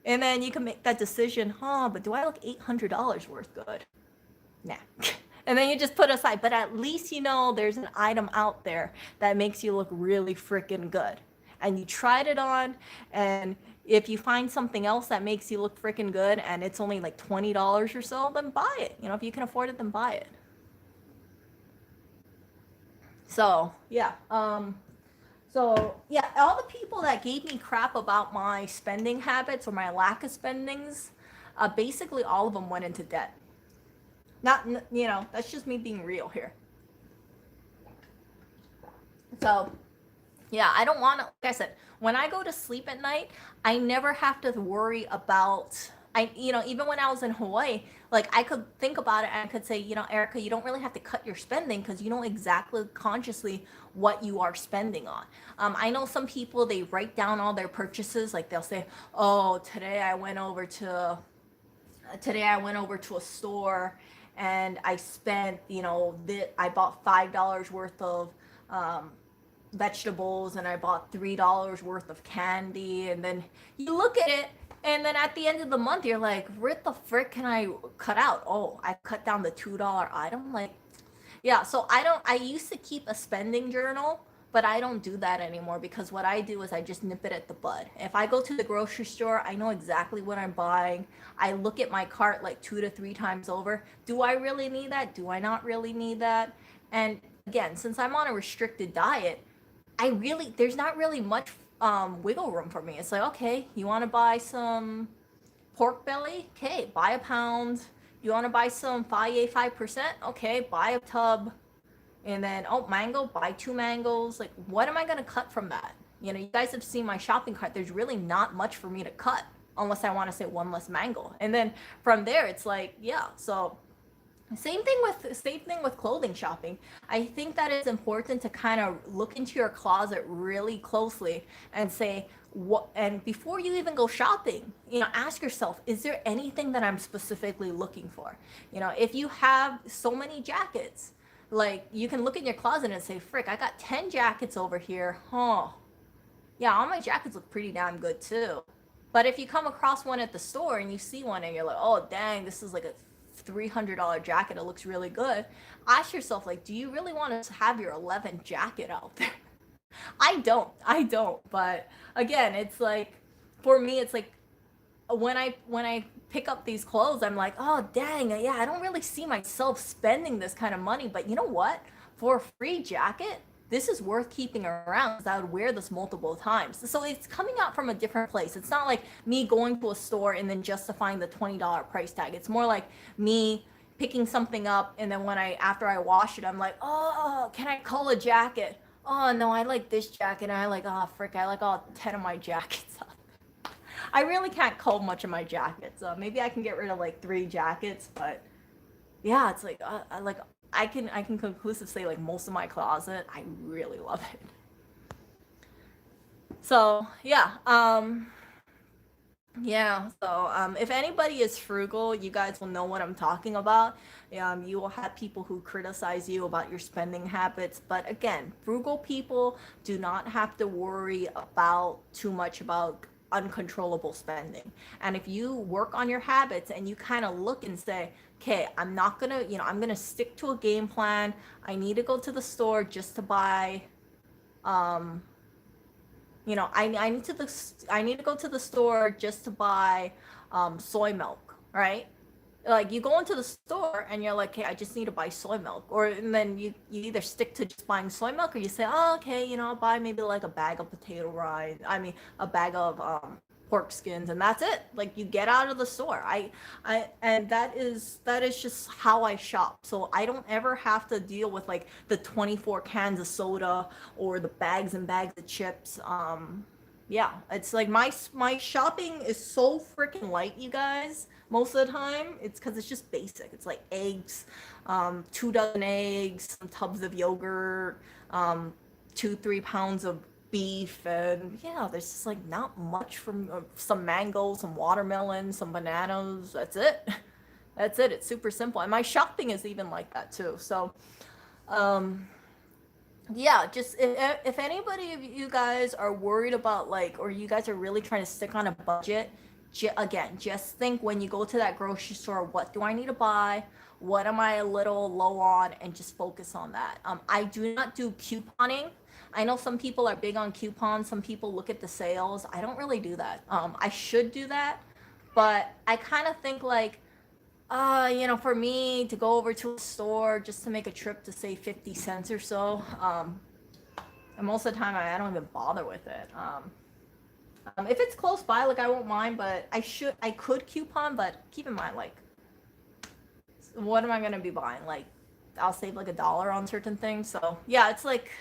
And then you can make that decision, but do I look $800 worth good? Nah. And then you just put aside, but at least there's an item out there that makes you look really freaking good. And you tried it on, and if you find something else that makes you look freaking good and it's only like $20 or so, then buy it. If you can afford it, then buy it. So yeah, all the people that gave me crap about my spending habits or my lack of spendings, basically all of them went into debt. Not, that's just me being real here. So yeah, I don't want to, like I said, when I go to sleep at night, I never have to worry about, even when I was in Hawaii, like I could think about it and I could say, Erica, you don't really have to cut your spending because you know exactly consciously what you are spending on. I know some people, they write down all their purchases. Like they'll say, oh, today I went over to a store and I spent, I bought $5 worth of, vegetables and I bought $3 worth of candy. And then you look at it and then at the end of the month you're like, what the frick can I cut out? Oh, I cut down the $2 item. Like, yeah, so I used to keep a spending journal, But I don't do that anymore because what I do is I just nip it at the bud. If I go to the grocery store, I know exactly what I'm buying. I look at my cart like 2 to 3 times over. Do I really need that? Do I not really need that? And again, since I'm on a restricted diet, there's not really much wiggle room for me. It's like, okay, you want to buy some pork belly? Okay, buy a pound. You want to buy some 5%? Okay, buy a tub. And then, oh, mango, buy 2 mangoes. Like, what am I going to cut from that? You know, you guys have seen my shopping cart. There's really not much for me to cut unless I want to say one less mango. And then from there, it's like, yeah. So same thing with clothing shopping. I think that it's important to kind of look into your closet really closely and say, what, and before you even go shopping, you know, ask yourself, is there anything that I'm specifically looking for? You know, if you have so many jackets, like, you can look in your closet and say, frick, I got 10 jackets over here. Huh. Yeah, all my jackets look pretty damn good too. But if you come across one at the store and you see one and you're like, oh, dang, this is like a $300 jacket, it looks really good. Ask yourself, like, do you really want to have your 11th jacket out there? I don't. But again, it's like, for me, it's like, when I pick up these clothes, I'm like, oh dang, yeah, I don't really see myself spending this kind of money. But you know what? For a free jacket, this is worth keeping around because I would wear this multiple times. So it's coming out from a different place. It's not like me going to a store and then justifying the $20 price tag. It's more like me picking something up, and then after I wash it, I'm like, oh, can I cull a jacket? Oh no, I like this jacket. And I like, oh frick, I like all 10 of my jackets. I really can't cull much of my jackets. Maybe I can get rid of like 3 jackets, but yeah, it's like, I can conclusively say, like, most of my closet, I really love it. So yeah, if anybody is frugal, you guys will know what I'm talking about. You will have people who criticize you about your spending habits, but again, frugal people do not have to worry about too much about uncontrollable spending. And if you work on your habits and you kind of look and say, okay, I'm not gonna, I'm gonna stick to a game plan. I need to go to the store just to buy, I need to go to the store just to buy soy milk, right? Like, you go into the store and you're like, okay, I just need to buy soy milk. And then you either stick to just buying soy milk, or you say, oh, okay, I'll buy maybe like a bag of potato rind. I mean, a bag of pork skins, and that's it. Like, you get out of the store. And that is just how I shop. So I don't ever have to deal with like the 24 cans of soda or the bags and bags of chips. Yeah, it's like my shopping is so freaking light, you guys. Most of the time, it's because it's just basic. It's like eggs, 2 dozen eggs, some tubs of yogurt, 2-3 pounds of beef, and yeah, there's just like not much from some mangoes, some watermelon, some bananas. That's it. That's it. It's super simple, and my shopping is even like that too. So, yeah, just if anybody of you guys are worried about, like, or you guys are really trying to stick on a budget, again, just think, when you go to that grocery store, what do I need to buy? What am I a little low on? And just focus on that. I do not do couponing. I know some people are big on coupons. Some people look at the sales. I don't really do that. I should do that, but I kind of think like, for me to go over to a store just to make a trip to save 50 cents or so, and most of the time I don't even bother with it. If it's close by, like, I won't mind, but I could coupon, but keep in mind, like, what am I going to be buying? Like, I'll save like $1 on certain things. So yeah, it's like,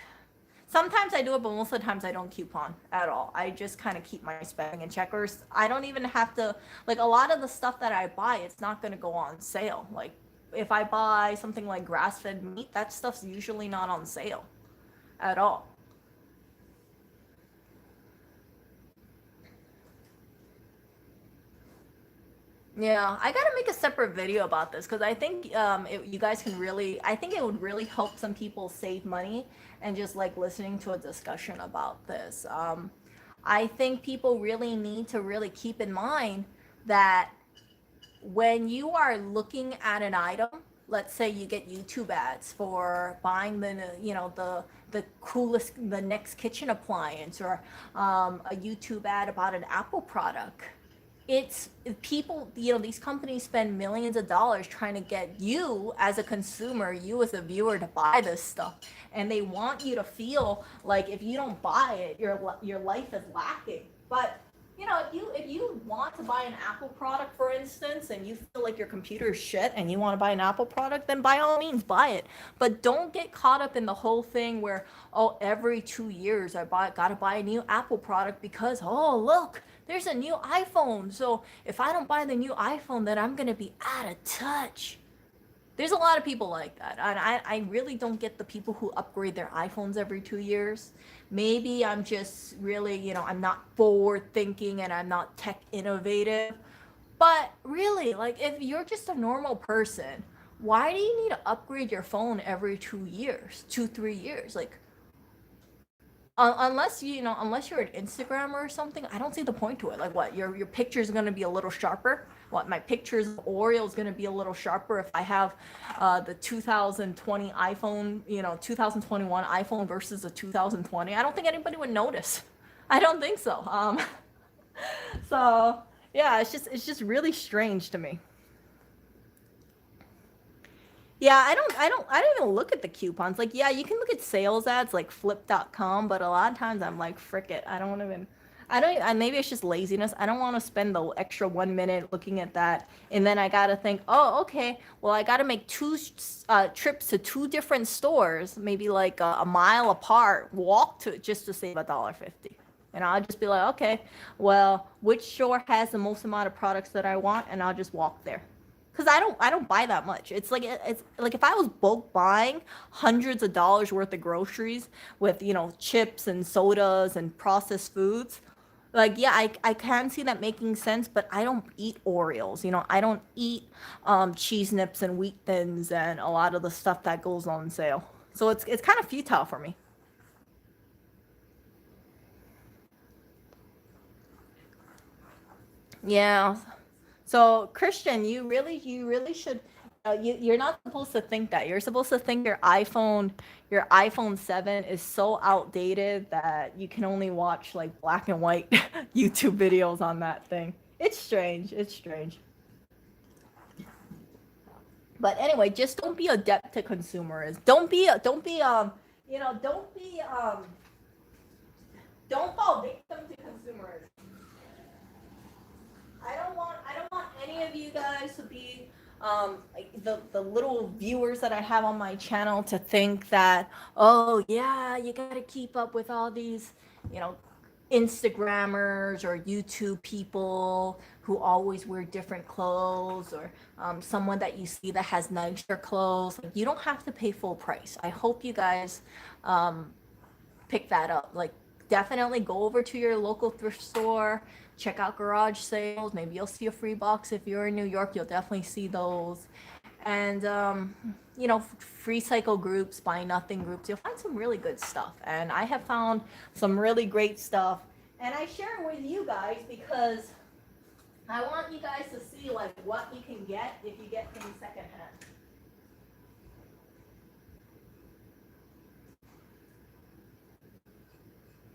sometimes I do it, but most of the times I don't coupon at all. I just kind of keep my spending in checkers. I don't even have to, like, a lot of the stuff that I buy, it's not going to go on sale. Like, if I buy something like grass-fed meat, that stuff's usually not on sale at all. Yeah, I gotta make a separate video about this because I think you guys can really, I think it would really help some people save money, and just like listening to a discussion about this. I think people really need to really keep in mind that when you are looking at an item, let's say you get YouTube ads for buying the coolest, the next kitchen appliance, or a YouTube ad about an Apple product. It's people, these companies spend millions of dollars trying to get you as a consumer, you as a viewer, to buy this stuff, and they want you to feel like if you don't buy it, your life is lacking. But if you want to buy an Apple product, for instance, and you feel like your computer is shit and you want to buy an Apple product, then by all means buy it. But don't get caught up in the whole thing where, oh, every 2 years gotta buy a new Apple product because, oh, look, there's a new iPhone. So if I don't buy the new iPhone, then I'm gonna be out of touch. There's a lot of people like that, and I really don't get the people who upgrade their iPhones every 2 years. Maybe I'm just really, I'm not forward thinking and I'm not tech innovative. But really, like, if you're just a normal person, why do you need to upgrade your phone every 2 years, 3 years? Like, unless you're an Instagrammer or something, I don't see the point to it. Like, what, your picture is gonna be a little sharper? What, my pictures of Oreo is gonna be a little sharper if I have the 2020 iPhone, 2021 iPhone versus the 2020? I don't think anybody would notice. I don't think so. So yeah, it's just really strange to me. Yeah, I don't even look at the coupons. Like, yeah, you can look at sales ads like flip.com, but a lot of times I'm like, frick it. I don't, and maybe it's just laziness. I don't want to spend the extra 1 minute looking at that. And then I got to think, oh, okay, well, I got to make two trips to two different stores, maybe like a mile apart, walk to just to save $1.50. And I'll just be like, okay, well, which store has the most amount of products that I want? And I'll just walk there. Because I don't buy that much. It's like if I was bulk buying hundreds of dollars worth of groceries with chips and sodas and processed foods, like, yeah, I can see that making sense, but I don't eat Oreos. I don't eat cheese nips and wheat thins and a lot of the stuff that goes on sale. So it's kind of futile for me. Yeah. So Christian, you really should. You're not supposed to think that. You're supposed to think your iPhone 7 is so outdated that you can only watch like black and white YouTube videos on that thing. It's strange. It's strange. But anyway, just don't be adept to consumerism. Don't fall victim to consumerism. I don't want any of you guys to be like the little viewers that I have on my channel to think that, oh yeah, you gotta keep up with all these, you know, Instagrammers or YouTube people who always wear different clothes, or someone that you see that has nicer clothes. Like, you don't have to pay full price. I hope you guys um, pick that up. Like, definitely go over to your local thrift store, check out garage sales. Maybe you'll see a free box. If you're in New York, you'll definitely see those. And free cycle groups, buy nothing groups, you'll find some really good stuff. And I have found some really great stuff, and I share it with you guys because I want you guys to see like what you can get if you get things secondhand.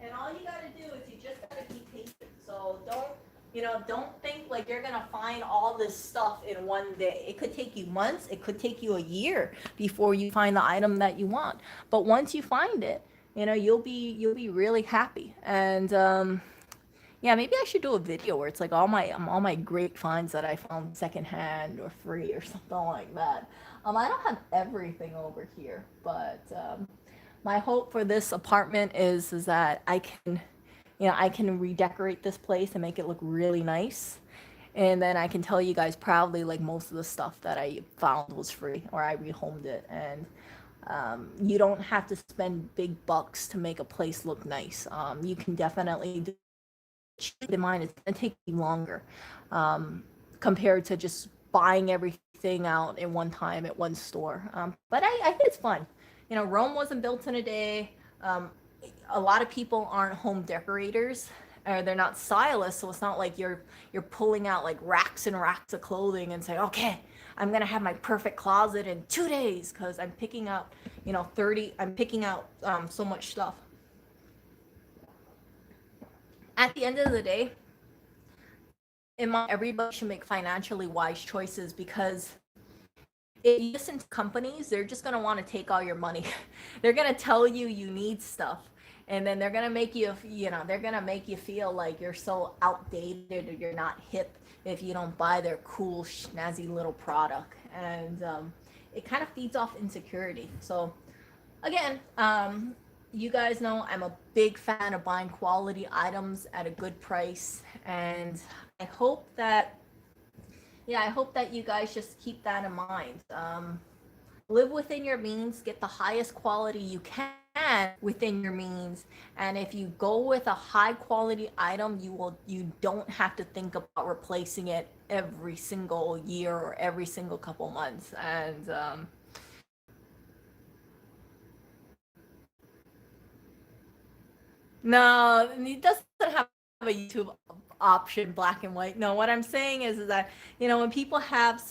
And all you gotta do is you just gotta be patient. So don't think like you're gonna find all this stuff in one day. It could take you months, it could take you a year before you find the item that you want. But once you find it, you'll be really happy. And yeah, maybe I should do a video where it's like all my great finds that I found secondhand or free or something like that. I don't have everything over here, but my hope for this apartment is that I can redecorate this place and make it look really nice. And then I can tell you guys proudly, like, most of the stuff that I found was free, or I rehomed it. And you don't have to spend big bucks to make a place look nice. You can definitely keep in mind it's gonna take you longer, compared to just buying everything out in one time at one store. But I think it's fun. Rome wasn't built in a day. Um, a lot of people aren't home decorators, or they're not stylists, so it's not like you're pulling out like racks and racks of clothing and say, okay, I'm gonna have my perfect closet in 2 days because I'm picking out, you know, 30. I'm picking out so much stuff. At the end of the day, everybody should make financially wise choices, because if you listen to companies, they're just gonna want to take all your money. They're gonna tell you you need stuff, and then they're gonna make you, you know, they're gonna make you feel like you're so outdated or you're not hip if you don't buy their cool, snazzy little product, and it kind of feeds off insecurity. So, again, you guys know I'm a big fan of buying quality items at a good price, and I hope that I hope that you guys just keep that in mind. Live within your means, get the highest quality you can within your means, and if you go with a high quality item, you don't have to think about replacing it every single year or every single couple months. And no, it doesn't have a YouTube option, black and white. No, what I'm saying is that, you know, when people have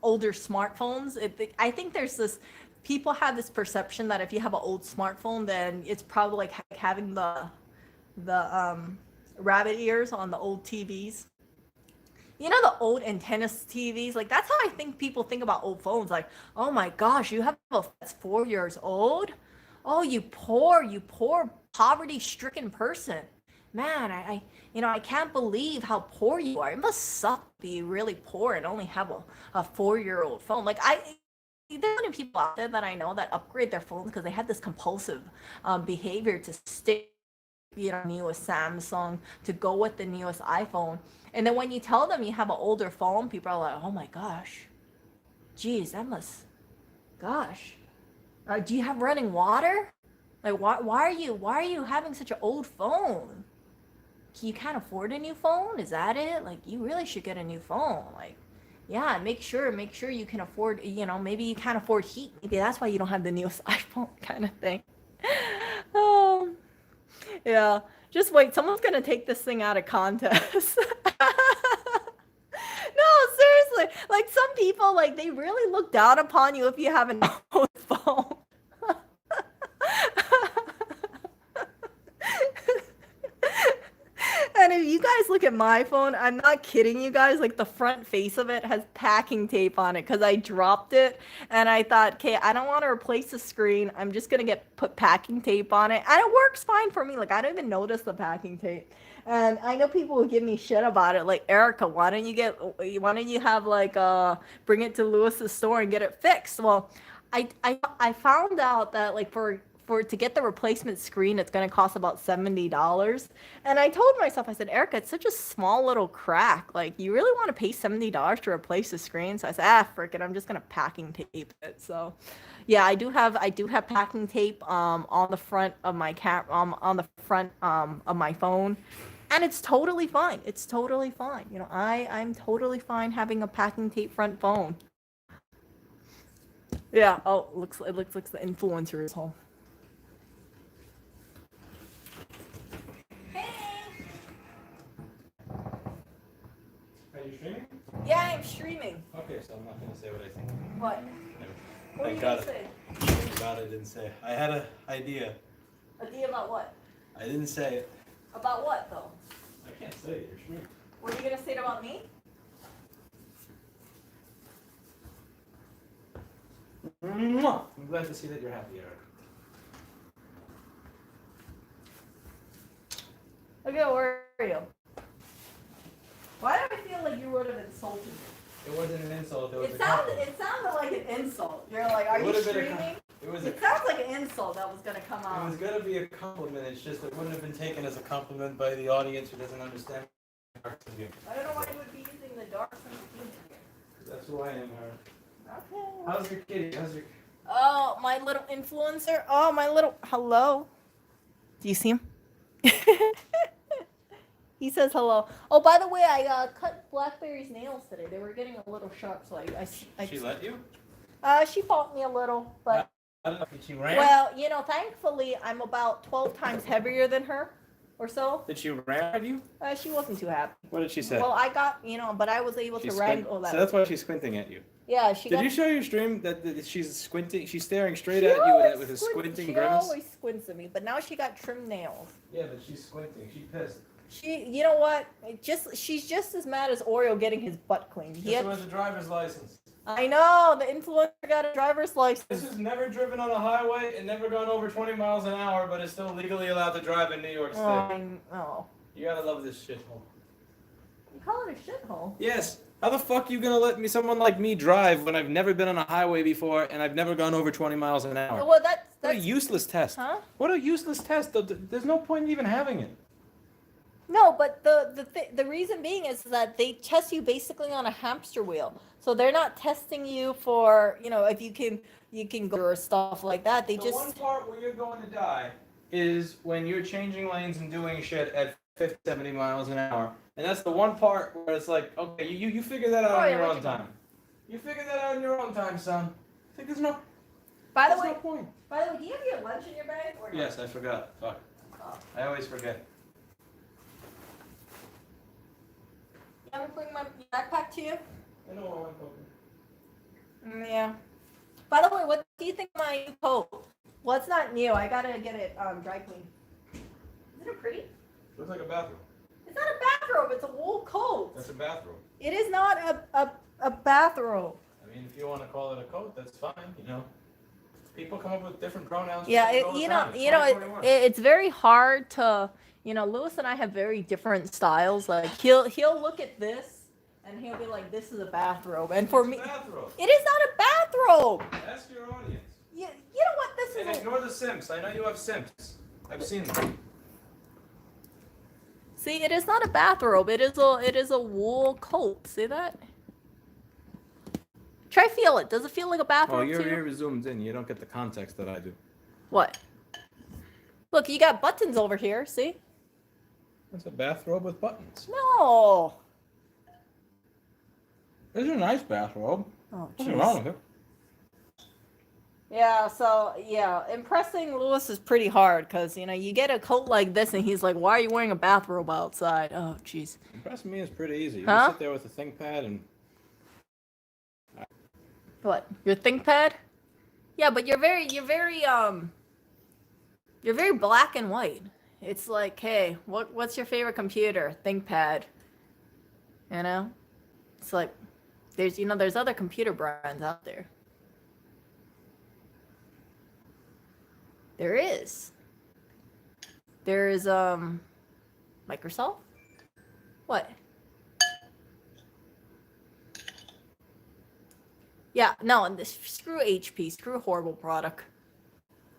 older smartphones, I think there's this, people have this perception that if you have an old smartphone, then it's probably like having the rabbit ears on the old TVs. You know, the old antenna TVs, like that's how I think people think about old phones. Like, oh my gosh, you have a that's 4 years old. Oh, you poor poverty-stricken person. Man, you know, I can't believe how poor you are. It must suck to be really poor and only have a 4-year-old phone. Like there's many people out there that I know that upgrade their phones because they have this compulsive behavior to stick, you know, newest Samsung, to go with the newest iPhone. And then when you tell them you have an older phone, people are like, oh my gosh, geez, that must, gosh, do you have running water? Like, why are you having such an old phone? You can't afford a new phone? Is that it? Like, you really should get a new phone. Like, yeah, make sure you can afford, you know, maybe you can't afford heat. Maybe that's why you don't have the newest iPhone, kind of thing. Um, yeah, just wait. Someone's gonna take this thing out of context. No, seriously. Like some people, like they really look down upon you if you have an old phone. And if you guys look at my phone, I'm not kidding you guys, like the front face of it has packing tape on it because I dropped it and I thought, okay, I don't want to replace the screen. I'm just gonna put packing tape on it. And it works fine for me. Like I don't even notice the packing tape. And I know people will give me shit about it. Like, Erica, why don't you have like bring it to Lewis's store and get it fixed? Well, I found out that like for to get the replacement screen, it's going to cost about $70. And I told myself, I said, Erica, it's such a small little crack. Like, you really want to pay $70 to replace the screen? So I said, frick it, I'm just going to packing tape it. So, yeah, I do have packing tape on the front of my on the front of my phone. And it's totally fine. It's totally fine. You know, I'm totally fine having a packing tape front phone. Yeah. Oh, it looks like the influencer is home. Are you streaming? Yeah, I'm streaming. Okay, so I'm not going to say what I think. What? What are you going to say? Thank God I didn't say. I had an idea. Idea about what? I didn't say it. About what, though? I can't say it. You're streaming. What are you going to say about me? Mwah! I'm glad to see that you're happy, Eric. Okay, where are you? Why do I feel like you would have insulted me? It wasn't an insult. It sounded like an insult. You're like, are you streaming? It sounds like an insult that was going to come out. It was going to be a compliment. It's just it wouldn't have been taken as a compliment by the audience who doesn't understand. I don't know why you would be using the dark sense of humor here. That's who I am, Eric. Okay. How's your kitty? Oh, my little influencer. Oh, my little. Hello. Do you see him? He says hello. Oh, by the way, I cut Blackberry's nails today. They were getting a little sharp, so She let you? She fought me a little, but. I don't know if she ran. Well, you know, thankfully, I'm about 12 times heavier than her. or so. Did she ram you? She wasn't too happy. What did she say? Well, I got, but I was able to wrangle that. So that's why she's squinting at you. Yeah, Did you show your stream that she's squinting? She's staring straight She at you with a always squinting She grimace. always squints at me, but now she got trimmed nails. Yeah, but she's squinting. She's pissed. You know what? She's just as mad as Oreo getting his butt cleaned. She has a driver's license. I know, the influencer got a driver's license. This has never driven on a highway and never gone over 20 miles an hour, but is still legally allowed to drive in New York State. Oh. You gotta love this shithole. You call it a shithole? Yes. How the fuck you gonna let someone like me drive when I've never been on a highway before and I've never gone over 20 miles an hour? Well, What a useless test. Huh? What a useless test. There's no point in even having it. No, but the reason being is that they test you basically on a hamster wheel. So they're not testing you for, if you can go or stuff like that. The one part where you're going to die is when you're changing lanes and doing shit at 50, 70 miles an hour. And that's the one part where it's like, okay, you figure that out on your own time. You figure that out on your own time, son. I think there's no point. By the way, do you have your lunch in your bag? Or Yes, I forgot. Fuck. Oh. I always forget. You want me to bring my backpack to you? I know I want cooking. Yeah. By the way, what do you think of my new coat? Well, it's not new. I gotta get it dry cleaned. Isn't it pretty? Looks like a bathrobe. It's not a bathrobe. It's a wool coat. That's a bathrobe. It is not a bathrobe. I mean, if you want to call it a coat, that's fine. People come up with different pronouns. Yeah, it's very hard to. Lewis and I have very different styles. Like he'll look at this and he'll be like, "This is a bathrobe," and for me, it is not a bathrobe. Ask your audience. You know what this And is? ignore the simps. I know you have simps. I've seen them. See, it is not a bathrobe. It is a wool coat. See that? Try feel it. Does it feel like a bathrobe to you? You're zoomed in. You don't get the context that I do. What? Look, you got buttons over here. See? It's a bathrobe with buttons. No. It's a nice bathrobe. Oh, Nothing wrong with it. Yeah, so, impressing Lewis is pretty hard because, you get a coat like this and he's like, why are you wearing a bathrobe outside? Oh, jeez. Impressing me is pretty easy. You Huh? just sit there with a ThinkPad and... What? Your ThinkPad? Yeah, but you're very black and white. It's like, hey, what's your favorite computer? ThinkPad. It's like, there's other computer brands out there. There is. There's Microsoft. What? Yeah, no, and screw HP. Screw horrible product.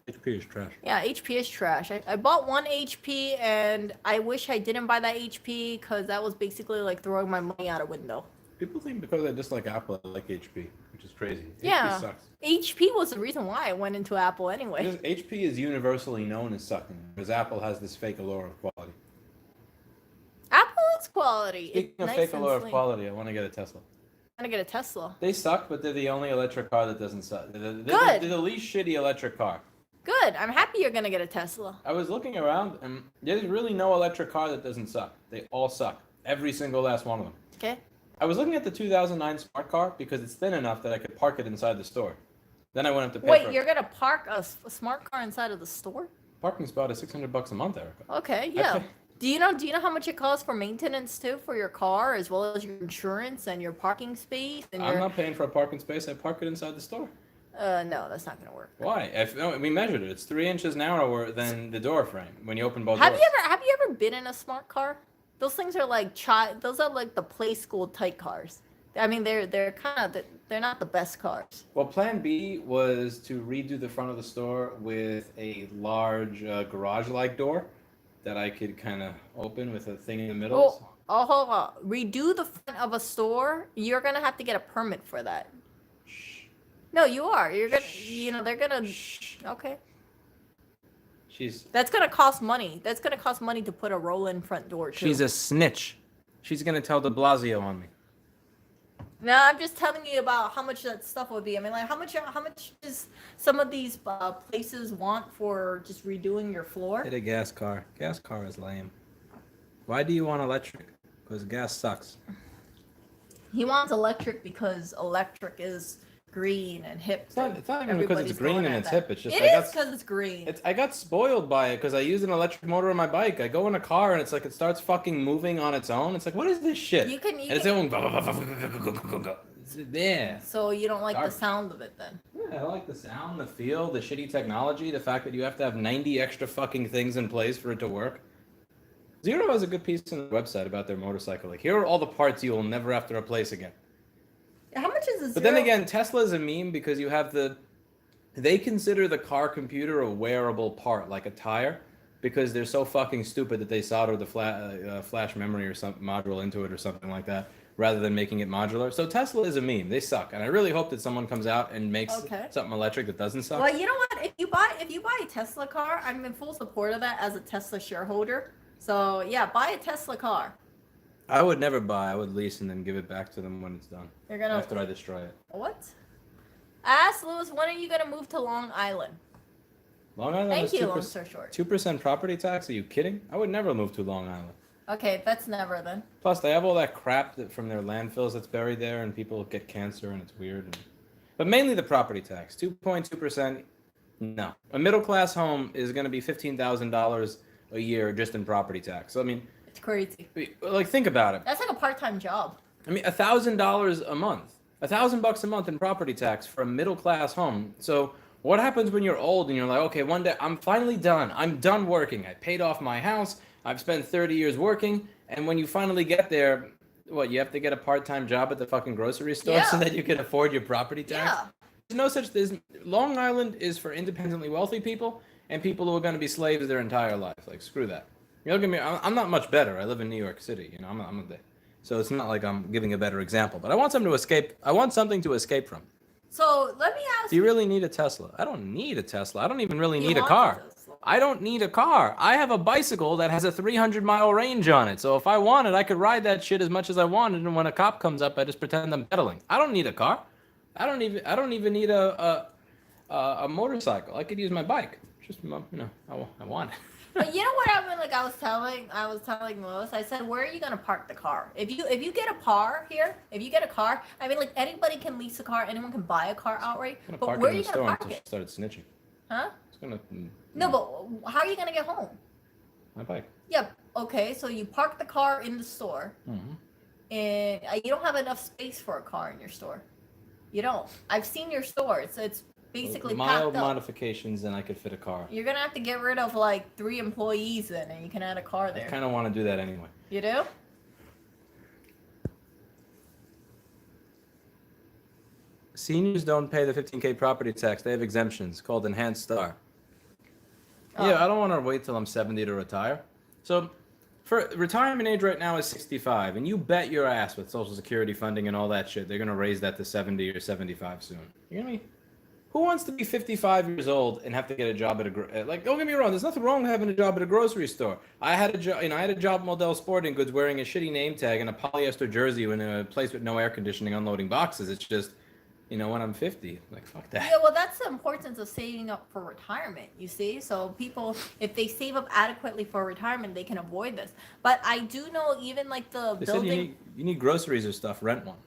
HP is trash. Yeah, HP is trash. I bought one HP and I wish I didn't buy that HP because that was basically like throwing my money out a window. People think because I dislike Apple, I like HP, which is crazy. Yeah. HP sucks. HP was the reason why I went into Apple anyway. Because HP is universally known as sucking, because Apple has this fake allure of quality. Apple is quality. Speaking It's of nice fake and allure of sleek. quality, I want to get a Tesla. I'm gonna get a Tesla. They suck, but they're the only electric car that doesn't suck. They're the least shitty electric car. Good. I'm happy you're gonna get a Tesla. I was looking around, and there's really no electric car that doesn't suck. They all suck. Every single last one of them. Okay. I was looking at the 2009 smart car because it's thin enough that I could park it inside the store. Then I went up to pay Wait, for you're gonna park a smart car inside of the store? parking spot is $600 a month, Erica. Okay, yeah. Do you know how much it costs for maintenance too for your car as well as your insurance and your parking space and I'm not paying for a parking space. I park it inside the store. No, that's not gonna work. Why? We measured it. It's 3 inches narrower than the door frame when you open both Have doors. you ever been in a smart car? Those things are like those are like the play school type cars. I mean, they're kind of they're not the best cars. Well, Plan B was to redo the front of the store with a large garage-like door that I could kind of open with a thing in the middle. Oh, hold on. Redo the front of a store? You're gonna have to get a permit for that. Shh. No, you are. You're gonna. They're gonna. Shh. Okay. She's. That's gonna cost money. That's gonna cost money to put a roll-in front door too. She's a snitch. She's gonna tell De Blasio on me. No, I'm just telling you about how much that stuff would be. I mean, like, how much does some of these places want for just redoing your floor? Hit a gas car. Gas car is lame. Why do you want electric? Because gas sucks. He wants electric because electric is green and hip. It's not even because it's green and it's hip. It's just it is because it's green. I got spoiled by it because I used an electric motor on my bike. I go in a car and it's like it starts fucking moving on its own. It's like, what is this shit? You can. It's own. Yeah. So you don't like the sound of it then? Yeah, I like the sound, the feel, the shitty technology, the fact that you have to have 90 extra fucking things in place for it to work. Zero has a good piece on the website about their motorcycle. Like, here are all the parts you will never have to replace again. How much is this? But then again, Tesla is a meme because you have they consider the car computer a wearable part, like a tire, because they're so fucking stupid that they solder the flash memory or some module into it or something like that, rather than making it modular. So Tesla is a meme. They suck, and I really hope that someone comes out and makes something electric that doesn't suck. Well, you know what? If you buy a Tesla car, I'm in full support of that as a Tesla shareholder. So yeah, buy a Tesla car. I would never buy. I would lease and then give it back to them when it's done. After I destroy it. What? Ask Lewis, when are you gonna move to Long Island? Long Island Thank is you, long story short. 2% property tax? Are you kidding? I would never move to Long Island. Okay, that's never then. Plus, they have all that crap from their landfills that's buried there, and people get cancer, and it's weird. But mainly the property tax, 2.2%. No, a middle class home is going to be $15,000 a year just in property tax. So I mean, it's crazy. Like, think about it. That's like a part-time job. I mean, $1,000 a month, $1,000 a month in property tax for a middle class home. So what happens when you're old and you're like, okay, one day I'm finally done. I'm done working. I paid off my house. I've spent 30 years working, and when you finally get there, what, you have to get a part-time job at the fucking grocery store so that you can afford your property tax? Yeah. There's no such thing. Long Island is for independently wealthy people and people who are going to be slaves their entire life. Like, screw that. You know, I'm not much better. I live in New York City. You know, so it's not like I'm giving a better example. But I want something to escape. I want something to escape from. So let me ask. Do you really need a Tesla? I don't need a Tesla. I don't even really need a car. I don't need a car. I have a bicycle that has a 300-mile range on it. So if I wanted, I could ride that shit as much as I wanted. And when a cop comes up, I just pretend I'm pedaling. I don't need a car. I don't even need a motorcycle. I could use my bike. Just, you know, I want it. But you know what I was telling Lois, I said, where are you gonna park the car? If you get a car here, I mean, like, anybody can lease a car, anyone can buy a car outright. But where are you gonna park it? Started snitching. Huh? It's gonna. No, but how are you gonna get home? My bike. Yeah. Okay, so you park the car in the store, and you don't have enough space for a car in your store. You don't. I've seen your store. It's basically mild packed up. Modifications, and I could fit a car. You're gonna have to get rid of like 3 employees then, and you can add a car there. I kind of want to do that anyway. You do? Seniors don't pay the $15K property tax. They have exemptions called Enhanced Star. Yeah, I don't want to wait till I'm 70 to retire. So, for retirement age right now is 65, and you bet your ass with Social Security funding and all that shit, they're gonna raise that to 70 or 75 soon. You know me? Who wants to be 55 years old and have to get a job at don't get me wrong, there's nothing wrong with having a job at a grocery store. I had a job, I had a job at Model Sporting Goods wearing a shitty name tag and a polyester jersey in a place with no air conditioning unloading boxes. It's just, you know, when I'm 50, like, fuck that. Yeah, well, that's the importance of saving up for retirement, you see? So people, if they save up adequately for retirement, they can avoid this. But I do know even like the They building... said you need groceries or stuff, rent one.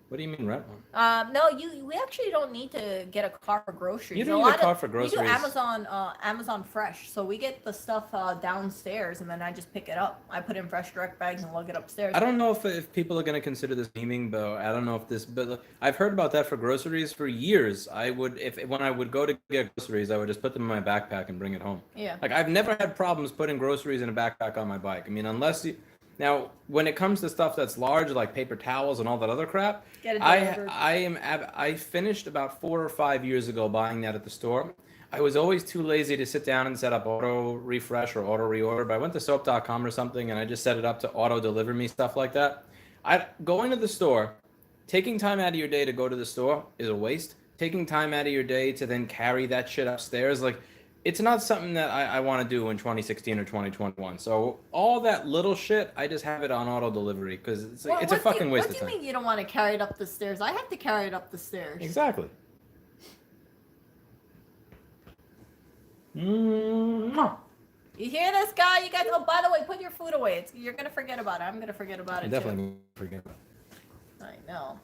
What do you mean rent one? No, we actually don't need to get a car for groceries. You don't need a car for groceries. We do Amazon Fresh, so we get the stuff downstairs, and then I just pick it up. I put in fresh direct bags and lug it upstairs. I don't know if people are going to consider this memeing, though. I don't know if this, but I've heard about that for groceries for years. I would, when I would go to get groceries, I would just put them in my backpack and bring it home. Yeah. Like, I've never had problems putting groceries in a backpack on my bike. I mean, unless you. Now, when it comes to stuff that's large, like paper towels and all that other crap, I finished about 4 or 5 years ago buying that at the store. I was always too lazy to sit down and set up auto refresh or auto reorder, but I went to soap.com or something and I just set it up to auto deliver me stuff like that. Going to the store, taking time out of your day to go to the store is a waste. Taking time out of your day to then carry that shit upstairs, like, it's not something that I want to do in 2016 or 2021. So all that little shit, I just have it on auto delivery because it's like, it's a fucking waste of time. What do you mean you don't want to carry it up the stairs? I have to carry it up the stairs. Exactly. Mm-hmm. You hear this, guy? You guys. Oh, by the way, put your food away. You're gonna forget about it. I'm gonna forget about it. Definitely forget about it. I know.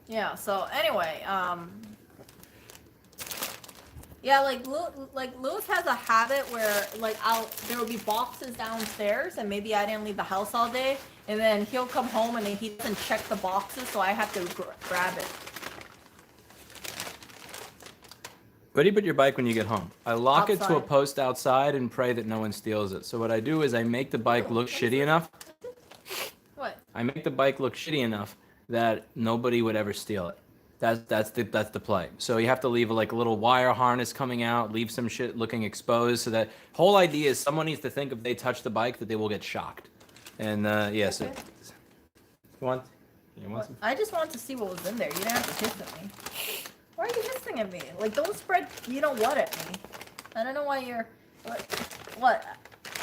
Yeah. So anyway, yeah, like Lewis has a habit where like there will be boxes downstairs, and maybe I didn't leave the house all day, and then he'll come home and then he doesn't check the boxes, so I have to grab it. Where do you put your bike when you get home? I lock it to a post outside and pray that no one steals it. So what I do is I make the bike look shitty enough. What? I make the bike look shitty enough that nobody would ever steal it. That's the play. So you have to leave like a little wire harness coming out, leave some shit looking exposed. So that whole idea is someone needs to think if they touch the bike that they will get shocked. And yeah, so you want some? I just wanted to see what was in there. You didn't have to hiss at me. Why are you hissing at me? Like, don't spread you know what at me. I don't know why you're... What?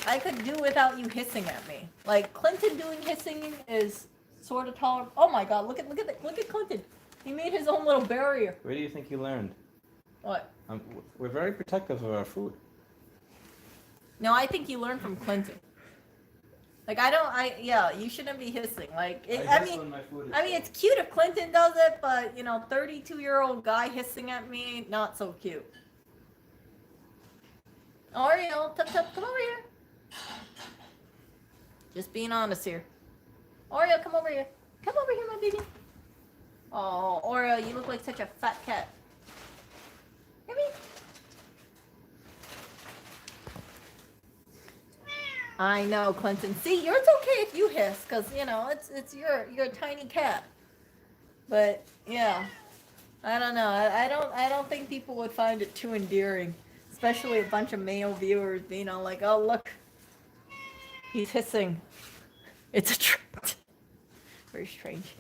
I could do without you hissing at me. Like, Clinton doing hissing is sort of tolerable. Oh my god, look at Clinton. He made his own little barrier. Where do you think you learned? What? We're very protective of our food. No, I think you learned from Clinton. Like, yeah, you shouldn't be hissing. Like, I mean, it's cute if Clinton does it, but, 32-year-old guy hissing at me, not so cute. Oreo, come over here. Just being honest here. Oreo, come over here. Come over here, my baby. Oh, Oreo, you look like such a fat cat. Come here. I know, Clinton. See, it's okay if you hiss, because, it's you're a tiny cat. But, yeah. I don't know. I don't think people would find it too endearing. Especially a bunch of male viewers being all like, oh, look. He's hissing. It's a trick. Very strange.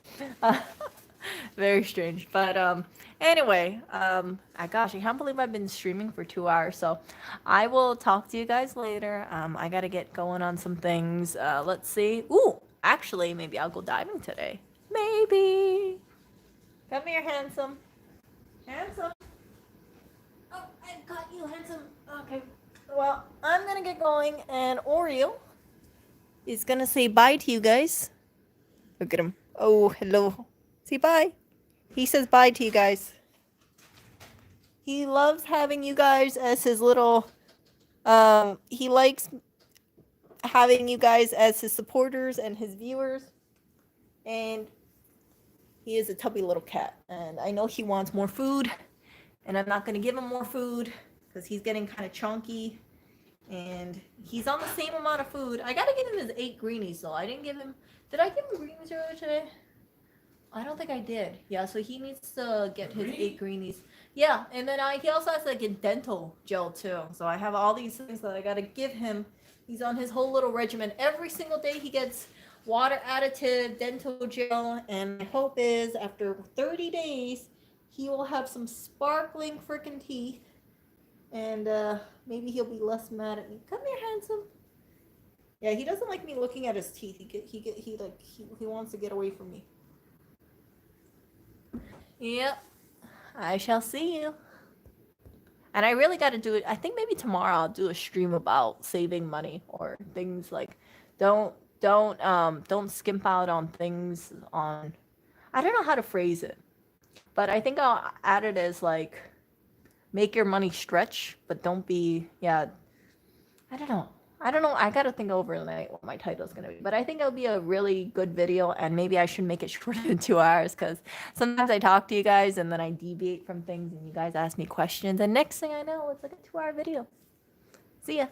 Very strange. But, anyway, gosh, I can't believe I've been streaming for 2 hours, so I will talk to you guys later. I gotta get going on some things. Let's see. Ooh, actually, maybe I'll go diving today. Maybe. Come here, handsome. Handsome. Oh, I got you, handsome. Okay. Well, I'm gonna get going, and Oreo is gonna say bye to you guys. Look at him. Oh, hello. Say bye. He says bye to you guys. He loves having you guys as his little, he likes having you guys as his supporters and his viewers. And he is a tubby little cat. And I know he wants more food. And I'm not going to give him more food because he's getting kind of chunky. And he's on the same amount of food. I got to give him his 8 greenies though. Did I give him greenies earlier today? I don't think I did. Yeah, so he needs to get his 8 greenies. Yeah, and then he also has like a dental gel too. So I have all these things that I gotta give him. He's on his whole little regimen. Every single day he gets water additive, dental gel, and my hope is after 30 days he will have some sparkling freaking teeth, and maybe he'll be less mad at me. Come here, handsome. Yeah, he doesn't like me looking at his teeth. He wants to get away from me. Yep, I shall see you. And I really got to do it. I think maybe tomorrow I'll do a stream about saving money or things like don't skimp out on things on. I don't know how to phrase it, but I think I'll add it as like make your money stretch, but don't be I don't know. I gotta think over what my title is gonna be. But I think it'll be a really good video, and maybe I should make it shorter than 2 hours because sometimes I talk to you guys and then I deviate from things and you guys ask me questions, and next thing I know, it's like a 2-hour video. See ya.